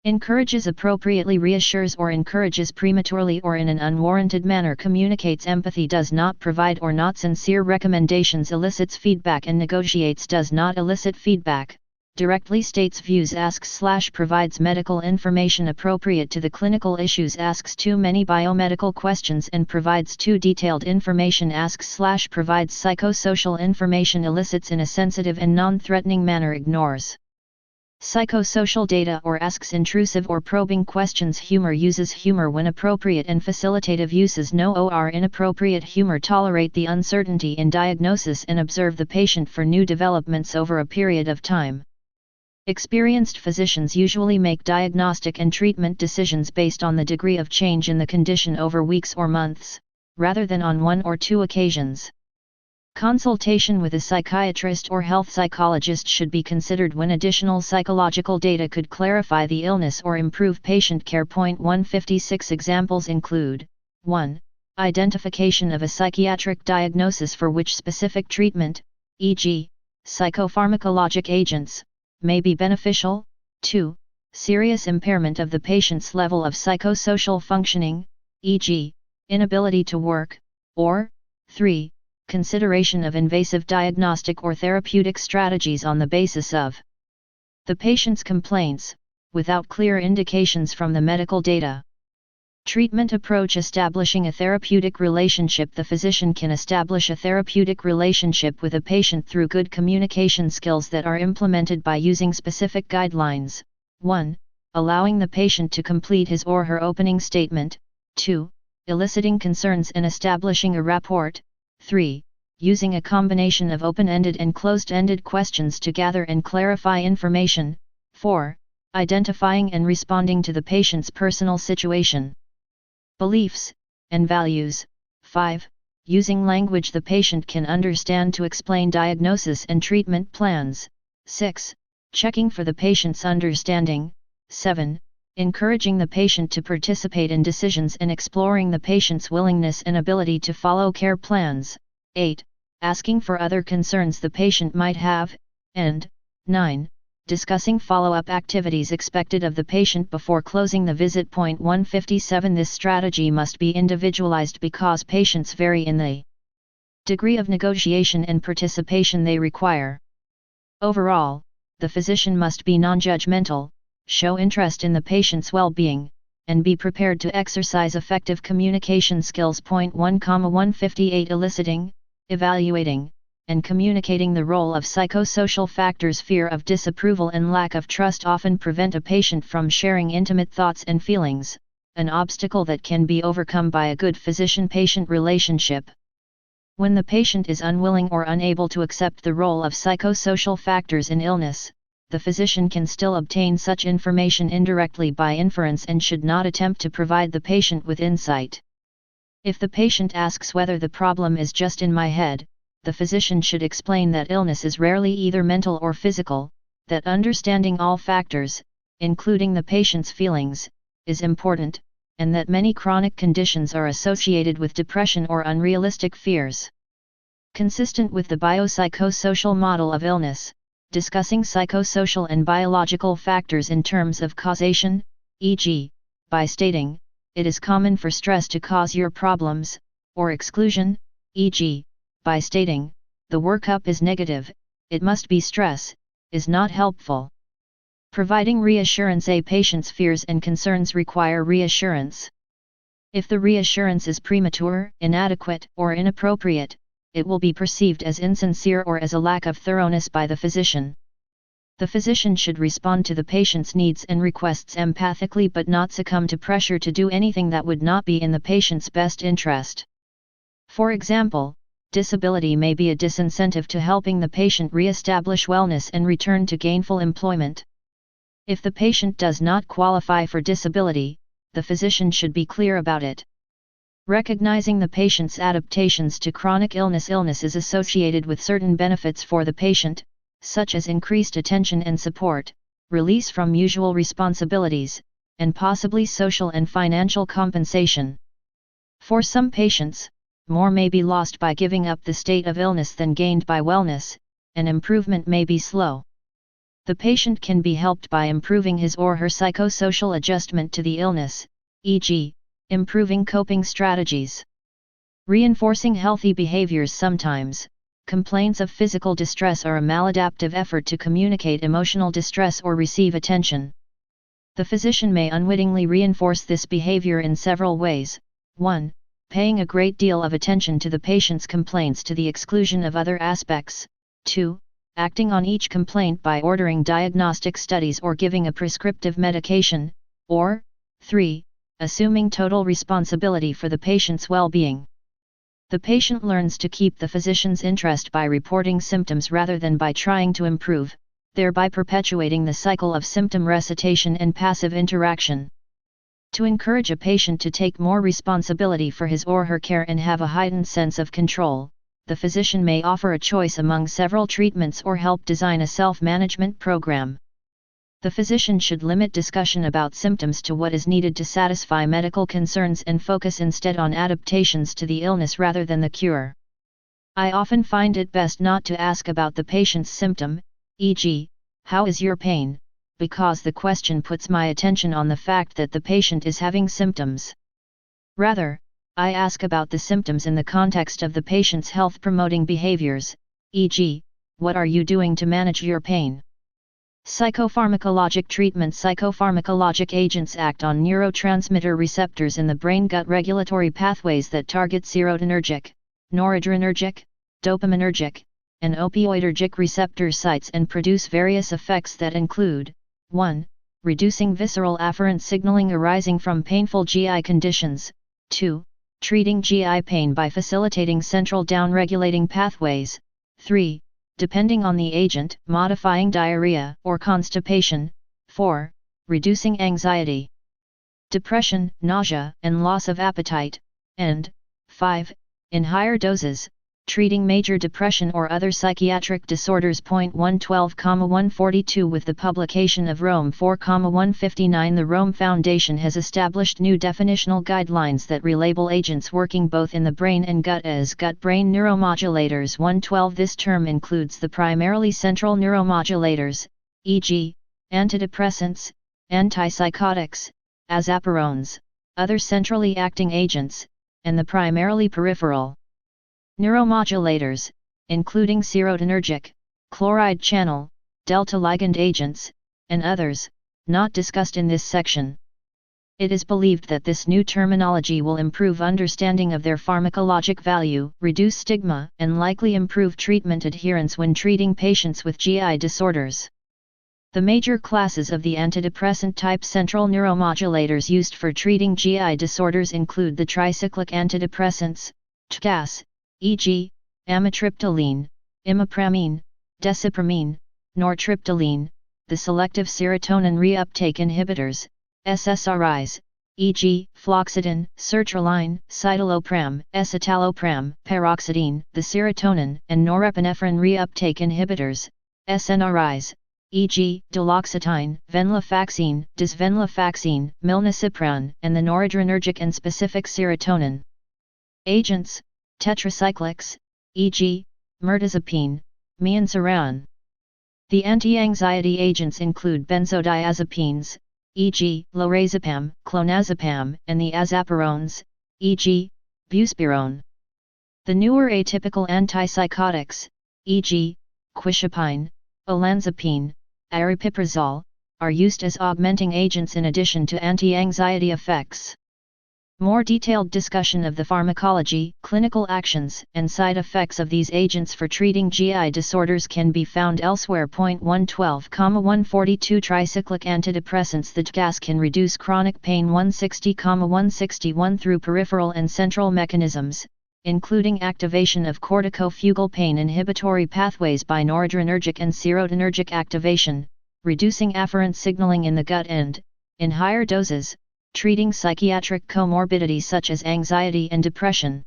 encourages appropriately, reassures or encourages prematurely or in an unwarranted manner. Communicates empathy, does not provide or not sincere recommendations. Elicits feedback and negotiates, does not elicit feedback. Directly states views, asks/provides medical information appropriate to the clinical issues, asks too many biomedical questions and provides too detailed information. Asks/provides psychosocial information, elicits in a sensitive and non-threatening manner, ignores psychosocial data or asks intrusive or probing questions. Humor, uses humor when appropriate and facilitative, uses no or inappropriate humor. Tolerate the uncertainty in diagnosis and observe the patient for new developments over a period of time. Experienced physicians usually make diagnostic and treatment decisions based on the degree of change in the condition over weeks or months, rather than on one or two occasions. Consultation with a psychiatrist or health psychologist should be considered when additional psychological data could clarify the illness or improve patient care. 156 Examples include 1. Identification of a psychiatric diagnosis for which specific treatment, e.g., psychopharmacologic agents, may be beneficial. 2. Serious impairment of the patient's level of psychosocial functioning, e.g., inability to work, or 3. Consideration of invasive diagnostic or therapeutic strategies on the basis of the patient's complaints, without clear indications from the medical data. Treatment approach: establishing a therapeutic relationship. The physician can establish a therapeutic relationship with a patient through good communication skills that are implemented by using specific guidelines. 1. Allowing the patient to complete his or her opening statement. 2. Eliciting concerns and establishing a rapport. 3. Using a combination of open-ended and closed-ended questions to gather and clarify information. 4. Identifying and responding to the patient's personal situation, beliefs, and values. 5. Using language the patient can understand to explain diagnosis and treatment plans. 6. Checking for the patient's understanding. 7. Encouraging the patient to participate in decisions and exploring the patient's willingness and ability to follow care plans. 8. Asking for other concerns the patient might have. And 9. Discussing follow-up activities expected of the patient before closing the visit. Point 157. This strategy must be individualized because patients vary in the degree of negotiation and participation they require. Overall, the physician must be non-judgmental, show interest in the patient's well-being, and be prepared to exercise effective communication skills. Point 1,158. Eliciting, evaluating, and communicating the role of psychosocial factors. Fear of disapproval and lack of trust often prevent a patient from sharing intimate thoughts and feelings, an obstacle that can be overcome by a good physician-patient relationship. When the patient is unwilling or unable to accept the role of psychosocial factors in illness, the physician can still obtain such information indirectly by inference and should not attempt to provide the patient with insight. If the patient asks whether the problem is just in my head, the physician should explain that illness is rarely either mental or physical, that understanding all factors, including the patient's feelings, is important, and that many chronic conditions are associated with depression or unrealistic fears. Consistent with the biopsychosocial model of illness, discussing psychosocial and biological factors in terms of causation, e.g., by stating, "It is common for stress to cause your problems," or exclusion, e.g., by stating, "The workup is negative, it must be stress," is not helpful. Providing reassurance: a patient's fears and concerns require reassurance. If the reassurance is premature, inadequate, or inappropriate, it will be perceived as insincere or as a lack of thoroughness by the physician. The physician should respond to the patient's needs and requests empathically but not succumb to pressure to do anything that would not be in the patient's best interest. For example, disability may be a disincentive to helping the patient re-establish wellness and return to gainful employment. If the patient does not qualify for disability, the physician should be clear about it. Recognizing the patient's adaptations to chronic illness. Illness is associated with certain benefits for the patient, such as increased attention and support, release from usual responsibilities, and possibly social and financial compensation. For some patients, more may be lost by giving up the state of illness than gained by wellness, and improvement may be slow. The patient can be helped by improving his or her psychosocial adjustment to the illness, e.g., improving coping strategies. Reinforcing healthy behaviors. Sometimes, complaints of physical distress are a maladaptive effort to communicate emotional distress or receive attention. The physician may unwittingly reinforce this behavior in several ways. 1. Paying a great deal of attention to the patient's complaints to the exclusion of other aspects. 2. Acting on each complaint by ordering diagnostic studies or giving a prescriptive medication. Or 3. Assuming total responsibility for the patient's well-being. The patient learns to keep the physician's interest by reporting symptoms rather than by trying to improve, thereby perpetuating the cycle of symptom recitation and passive interaction. To encourage a patient to take more responsibility for his or her care and have a heightened sense of control, the physician may offer a choice among several treatments or help design a self-management program. The physician should limit discussion about symptoms to what is needed to satisfy medical concerns and focus instead on adaptations to the illness rather than the cure. I often find it best not to ask about the patient's symptom, e.g., "How is your pain?" because the question puts my attention on the fact that the patient is having symptoms. Rather, I ask about the symptoms in the context of the patient's health-promoting behaviors, e.g., what are you doing to manage your pain? Psychopharmacologic treatment. Psychopharmacologic agents act on neurotransmitter receptors in the brain-gut regulatory pathways that target serotonergic, noradrenergic, dopaminergic, and opioidergic receptor sites and produce various effects that include 1. Reducing visceral afferent signaling arising from painful GI conditions, 2. Treating GI pain by facilitating central downregulating pathways, 3. Depending on the agent, modifying diarrhea or constipation, 4. Reducing anxiety, depression, nausea, and loss of appetite, and 5. In higher doses, treating major depression or other psychiatric disorders. 112,142 With the publication of Rome 4,159, the Rome Foundation has established new definitional guidelines that relabel agents working both in the brain and gut as gut-brain neuromodulators. 112 This term includes the primarily central neuromodulators, e.g., antidepressants, antipsychotics, azapirones, other centrally acting agents, and the primarily peripheral neuromodulators, including serotonergic, chloride channel, delta ligand agents, and others, not discussed in this section. It is believed that this new terminology will improve understanding of their pharmacologic value, reduce stigma, and likely improve treatment adherence when treating patients with GI disorders. The major classes of the antidepressant-type central neuromodulators used for treating GI disorders include the tricyclic antidepressants, TCAS, e.g., amitriptyline, imipramine, desipramine, nortriptyline, the selective serotonin reuptake inhibitors, SSRIs, e.g., floxetine, sertraline, citalopram, escitalopram, paroxetine, the serotonin and norepinephrine reuptake inhibitors, SNRIs, e.g., duloxetine, venlafaxine, desvenlafaxine, milnacipran, and the noradrenergic and specific serotonin agents, tetracyclics, e.g., mirtazapine, mianseran. The anti-anxiety agents include benzodiazepines, e.g., lorazepam, clonazepam, and the azapirones, e.g., buspirone. The newer atypical antipsychotics, e.g., quizapine, olanzapine, aripiprazole, are used as augmenting agents in addition to anti-anxiety effects. More detailed discussion of the pharmacology, clinical actions, and side effects of these agents for treating GI disorders can be found elsewhere. 112,142 Tricyclic antidepressants. The TCAS can reduce chronic pain. 160,161 through peripheral and central mechanisms, including activation of corticofugal pain inhibitory pathways by noradrenergic and serotonergic activation, reducing afferent signaling in the gut and, in higher doses, treating psychiatric comorbidities such as anxiety and depression.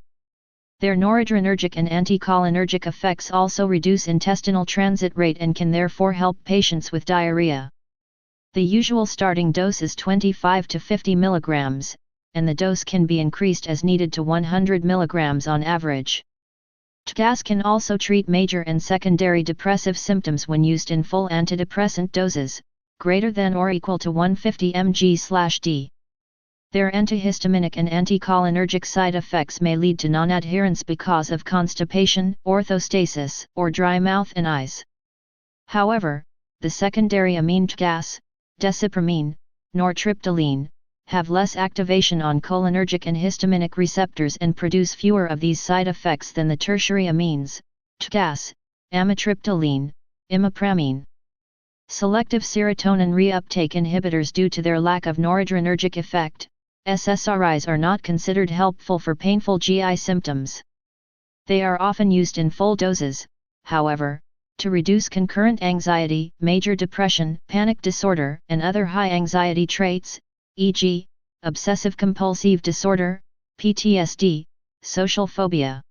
Their noradrenergic and anticholinergic effects also reduce intestinal transit rate and can therefore help patients with diarrhea. The usual starting dose is 25 to 50 mg, and the dose can be increased as needed to 100 mg on average. TCAS can also treat major and secondary depressive symptoms when used in full antidepressant doses, greater than or equal to 150 mg/d. Their antihistaminic and anticholinergic side effects may lead to non-adherence because of constipation, orthostasis, or dry mouth and eyes. However, the secondary amine TCAS, desipramine, nortriptyline, have less activation on cholinergic and histaminic receptors and produce fewer of these side effects than the tertiary amines, TCAS, amitriptyline, imipramine. Selective serotonin reuptake inhibitors. Due to their lack of noradrenergic effect, SSRIs are not considered helpful for painful GI symptoms. They are often used in full doses, however, to reduce concurrent anxiety, major depression, panic disorder, and other high anxiety traits, e.g., obsessive-compulsive disorder, PTSD, social phobia.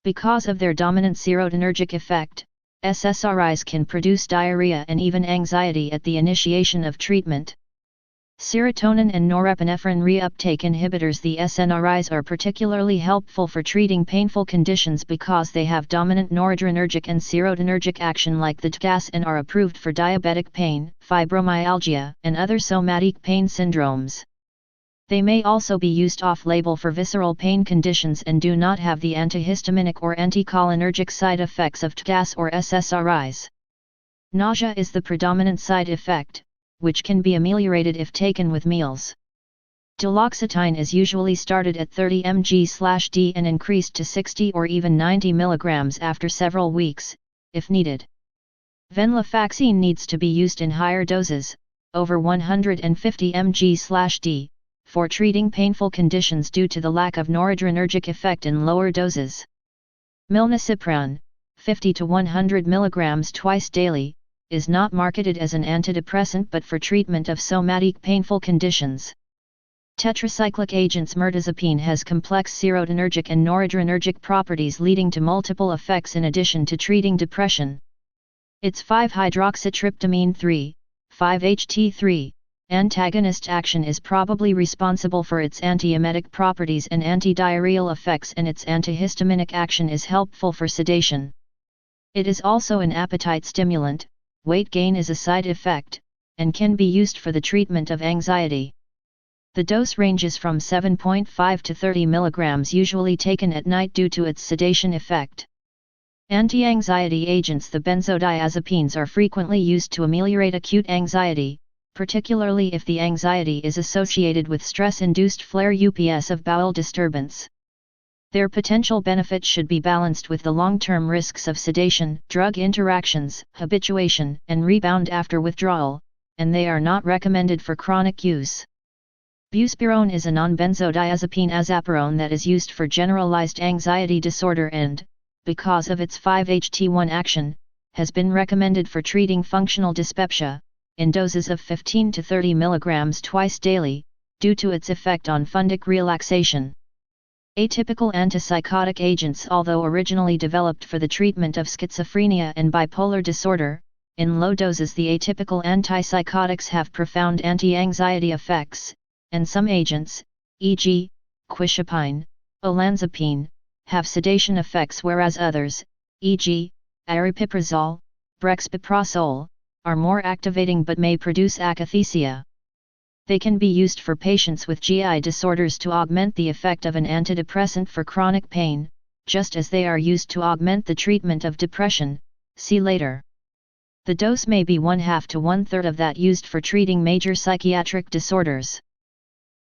Because of their dominant serotonergic effect, SSRIs can produce diarrhea and even anxiety at the initiation of treatment. Serotonin and norepinephrine reuptake inhibitors. The SNRIs are particularly helpful for treating painful conditions because they have dominant noradrenergic and serotonergic action like the TCAS and are approved for diabetic pain, fibromyalgia, and other somatic pain syndromes. They may also be used off-label for visceral pain conditions and do not have the antihistaminic or anticholinergic side effects of TGAS or SSRIs. Nausea is the predominant side effect, which can be ameliorated if taken with meals. Duloxetine is usually started at 30 mg/d and increased to 60 or even 90 mg after several weeks, if needed. Venlafaxine needs to be used in higher doses, over 150 mg/d, for treating painful conditions due to the lack of noradrenergic effect in lower doses. Milnacipran, 50 to 100 mg twice daily, is not marketed as an antidepressant but for treatment of somatic painful conditions. Tetracyclic agents. Mirtazapine has complex serotonergic and noradrenergic properties leading to multiple effects in addition to treating depression. Its 5-hydroxytryptamine 3, 5-HT3, antagonist action is probably responsible for its antiemetic properties and antidiarrheal effects, and its antihistaminic action is helpful for sedation. It is also an appetite stimulant. Weight gain is a side effect, and can be used for the treatment of anxiety. The dose ranges from 7.5 to 30 mg, usually taken at night due to its sedation effect. Anti-anxiety agents. The benzodiazepines are frequently used to ameliorate acute anxiety, particularly if the anxiety is associated with stress-induced flare ups of bowel disturbance. Their potential benefit should be balanced with the long-term risks of sedation, drug interactions, habituation, and rebound after withdrawal, and they are not recommended for chronic use. Buspirone is a non-benzodiazepine azaparone that is used for generalized anxiety disorder and, because of its 5-HT1 action, has been recommended for treating functional dyspepsia, in doses of 15 to 30 mg twice daily, due to its effect on fundic relaxation. Atypical antipsychotic agents. Although originally developed for the treatment of schizophrenia and bipolar disorder, in low doses the atypical antipsychotics have profound anti-anxiety effects, and some agents, e.g., quizapine, olanzapine, have sedation effects, whereas others, e.g., aripiprazole, brexpiprazole, are more activating but may produce akathisia. They can be used for patients with GI disorders to augment the effect of an antidepressant for chronic pain, just as they are used to augment the treatment of depression, see later. The dose may be 1/2 to 1/3 of that used for treating major psychiatric disorders.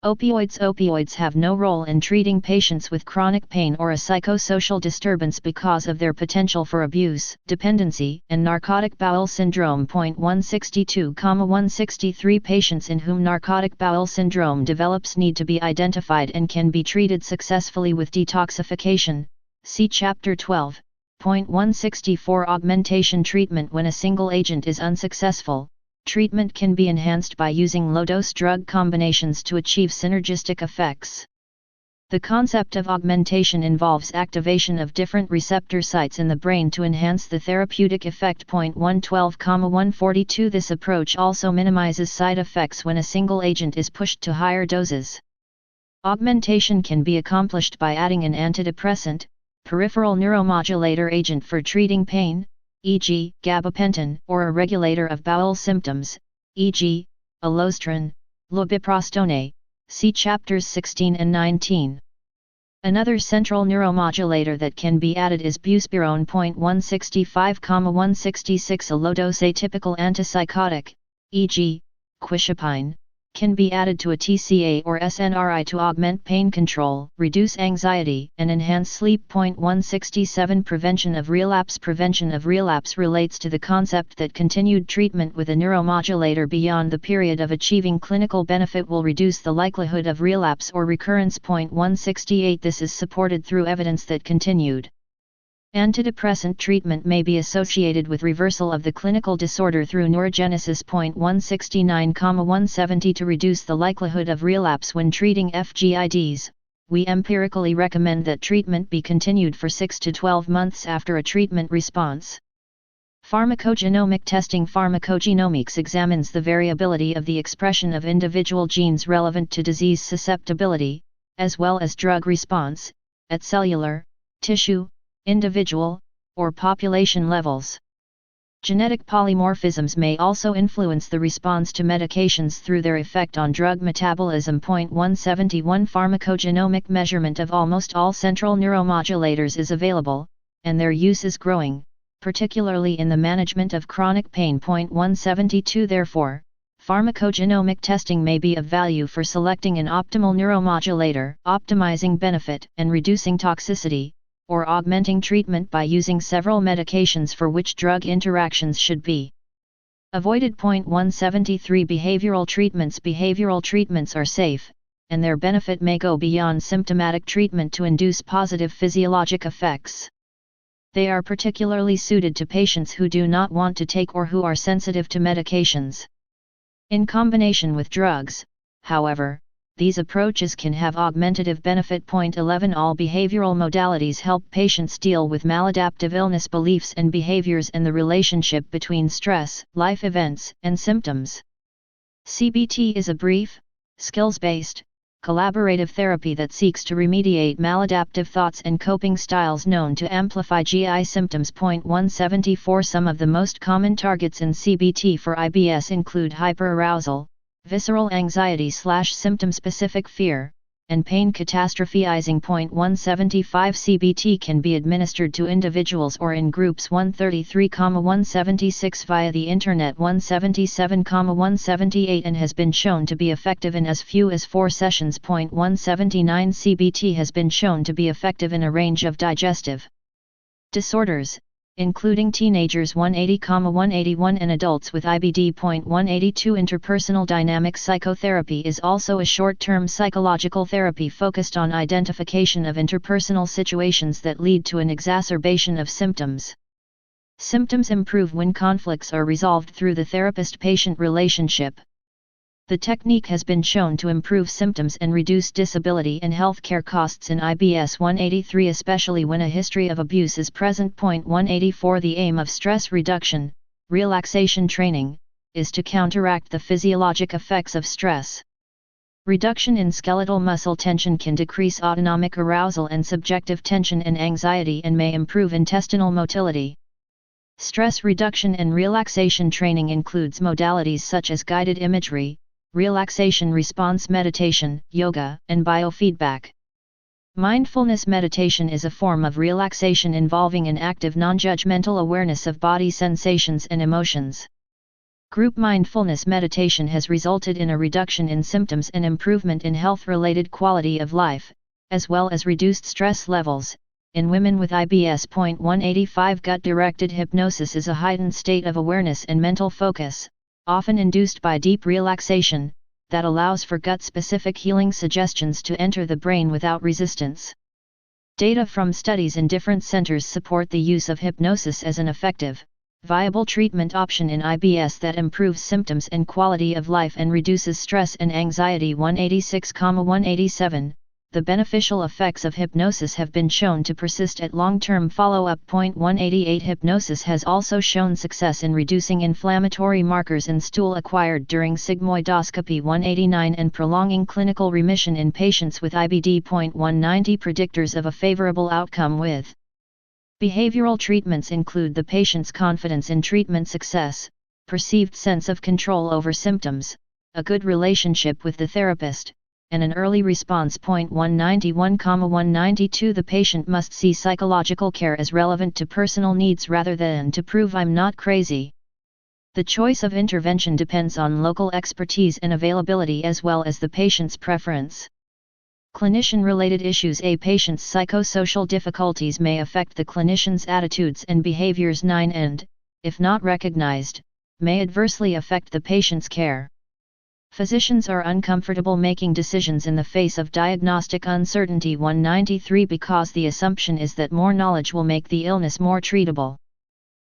Opioids have no role in treating patients with chronic pain or a psychosocial disturbance because of their potential for abuse, dependency, and narcotic bowel syndrome. 162,163 patients in whom narcotic bowel syndrome develops need to be identified and can be treated successfully with detoxification. See Chapter 12. 164 Augmentation treatment. When a single agent is unsuccessful, treatment can be enhanced by using low-dose drug combinations to achieve synergistic effects. The concept of augmentation involves activation of different receptor sites in the brain to enhance the therapeutic effect. 112,142 This approach also minimizes side effects when a single agent is pushed to higher doses. Augmentation can be accomplished by adding an antidepressant, peripheral neuromodulator agent for treating pain, e.g., gabapentin, or a regulator of bowel symptoms, e.g., allosterone, lobiprostone, see chapters 16 and 19. Another central neuromodulator that can be added is buspirone. 165,166 A low-dose atypical antipsychotic, e.g., quizapine, can be added to a TCA or SNRI to augment pain control, reduce anxiety, and enhance sleep. 167 Prevention of relapse. Prevention of relapse relates to the concept that continued treatment with a neuromodulator beyond the period of achieving clinical benefit will reduce the likelihood of relapse or recurrence. 168 This is supported through evidence that continued antidepressant treatment may be associated with reversal of the clinical disorder through neurogenesis. 169,170 To reduce the likelihood of relapse when treating FGIDs, we empirically recommend that treatment be continued for 6 to 12 months after a treatment response. Pharmacogenomic testing. Pharmacogenomics examines the variability of the expression of individual genes relevant to disease susceptibility, as well as drug response, at cellular, tissue, individual, or population levels. Genetic polymorphisms may also influence the response to medications through their effect on drug metabolism. 171 Pharmacogenomic measurement of almost all central neuromodulators is available, and their use is growing, particularly in the management of chronic pain. 172 Therefore, pharmacogenomic testing may be of value for selecting an optimal neuromodulator, optimizing benefit and reducing toxicity, or augmenting treatment by using several medications for which drug interactions should be avoided. 173 Behavioral treatments. Behavioral treatments are safe, and their benefit may go beyond symptomatic treatment to induce positive physiologic effects. They are particularly suited to patients who do not want to take or who are sensitive to medications. In combination with drugs, however, these approaches can have augmentative benefit. 11 All behavioral modalities help patients deal with maladaptive illness beliefs and behaviors and the relationship between stress, life events, and symptoms. CBT is a brief, skills-based, collaborative therapy that seeks to remediate maladaptive thoughts and coping styles known to amplify GI symptoms. 174 Some of the most common targets in CBT for IBS include hyperarousal, visceral anxiety/symptom-specific fear, and pain catastrophizing. 175 CBT can be administered to individuals or in groups. 133,176 via the Internet. 177,178 and has been shown to be effective in as few as 4 sessions. 179 CBT has been shown to be effective in a range of digestive disorders, including teenagers. 180,181 and adults with IBD. 182 Interpersonal dynamic psychotherapy is also a short-term psychological therapy focused on identification of interpersonal situations that lead to an exacerbation of symptoms. Symptoms improve when conflicts are resolved through the therapist-patient relationship. The technique has been shown to improve symptoms and reduce disability and healthcare costs in IBS. 183 Especially when a history of abuse is present. 184 The aim of stress reduction, relaxation training, is to counteract the physiologic effects of stress. Reduction in skeletal muscle tension can decrease autonomic arousal and subjective tension and anxiety and may improve intestinal motility. Stress reduction and relaxation training includes modalities such as guided imagery, relaxation response meditation, yoga, and biofeedback. Mindfulness meditation is a form of relaxation involving an active non-judgmental awareness of body sensations and emotions. Group mindfulness meditation has resulted in a reduction in symptoms and improvement in health-related quality of life, as well as reduced stress levels. In women with IBS. 185 Gut-directed hypnosis is a heightened state of awareness and mental focus, often induced by deep relaxation, that allows for gut-specific healing suggestions to enter the brain without resistance. Data from studies in different centers support the use of hypnosis as an effective, viable treatment option in IBS that improves symptoms and quality of life and reduces stress and anxiety. 186,187 The beneficial effects of hypnosis have been shown to persist at long-term follow-up. 188 Hypnosis has also shown success in reducing inflammatory markers in stool acquired during sigmoidoscopy. 189 And prolonging clinical remission in patients with IBD. 190 Predictors of a favorable outcome with behavioral treatments include the patient's confidence in treatment success, perceived sense of control over symptoms, a good relationship with the therapist, and an early response. 191,192 The patient must see psychological care as relevant to personal needs rather than to prove I'm not crazy. The choice of intervention depends on local expertise and availability as well as the patient's preference. Clinician-related issues. A patient's psychosocial difficulties may affect the clinician's attitudes and behaviors. 9 And, if not recognized, may adversely affect the patient's care. Physicians are uncomfortable making decisions in the face of diagnostic uncertainty. 193 Because the assumption is that more knowledge will make the illness more treatable.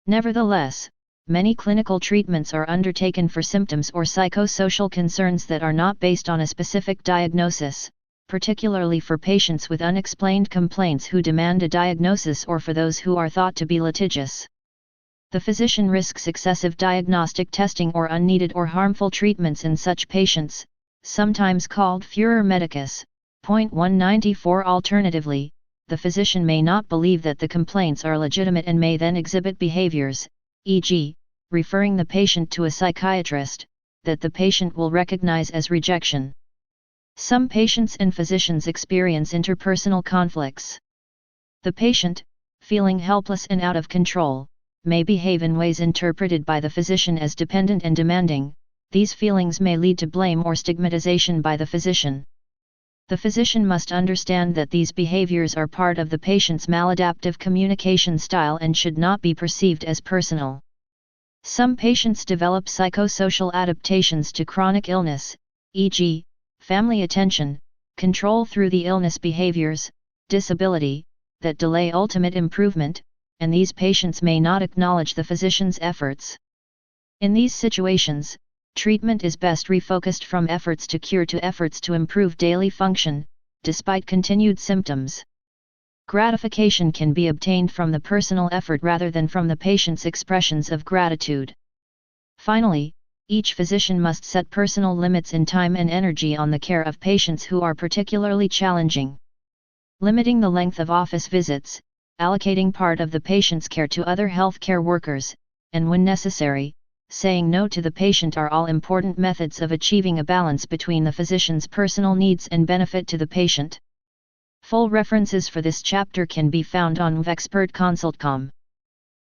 Nevertheless, many clinical treatments are undertaken for symptoms or psychosocial concerns that are not based on a specific diagnosis, particularly for patients with unexplained complaints who demand a diagnosis or for those who are thought to be litigious. The physician risks excessive diagnostic testing or unneeded or harmful treatments in such patients, sometimes called furor medicus. 194 Alternatively, the physician may not believe that the complaints are legitimate and may then exhibit behaviors, e.g., referring the patient to a psychiatrist, that the patient will recognize as rejection. Some patients and physicians experience interpersonal conflicts. The patient, feeling helpless and out of control, may behave in ways interpreted by the physician as dependent and demanding. These feelings may lead to blame or stigmatization by the physician. The physician must understand that these behaviors are part of the patient's maladaptive communication style and should not be perceived as personal. Some patients develop psychosocial adaptations to chronic illness, e.g., family attention, control through the illness behaviors, disability, that delay ultimate improvement, and these patients may not acknowledge the physician's efforts. In these situations, treatment is best refocused from efforts to cure to efforts to improve daily function, despite continued symptoms. Gratification can be obtained from the personal effort rather than from the patient's expressions of gratitude. Finally, each physician must set personal limits in time and energy on the care of patients who are particularly challenging. Limiting the length of office visits, allocating part of the patient's care to other healthcare workers, and when necessary, saying no to the patient are all important methods of achieving a balance between the physician's personal needs and benefit to the patient. Full references for this chapter can be found on vexpertconsult.com.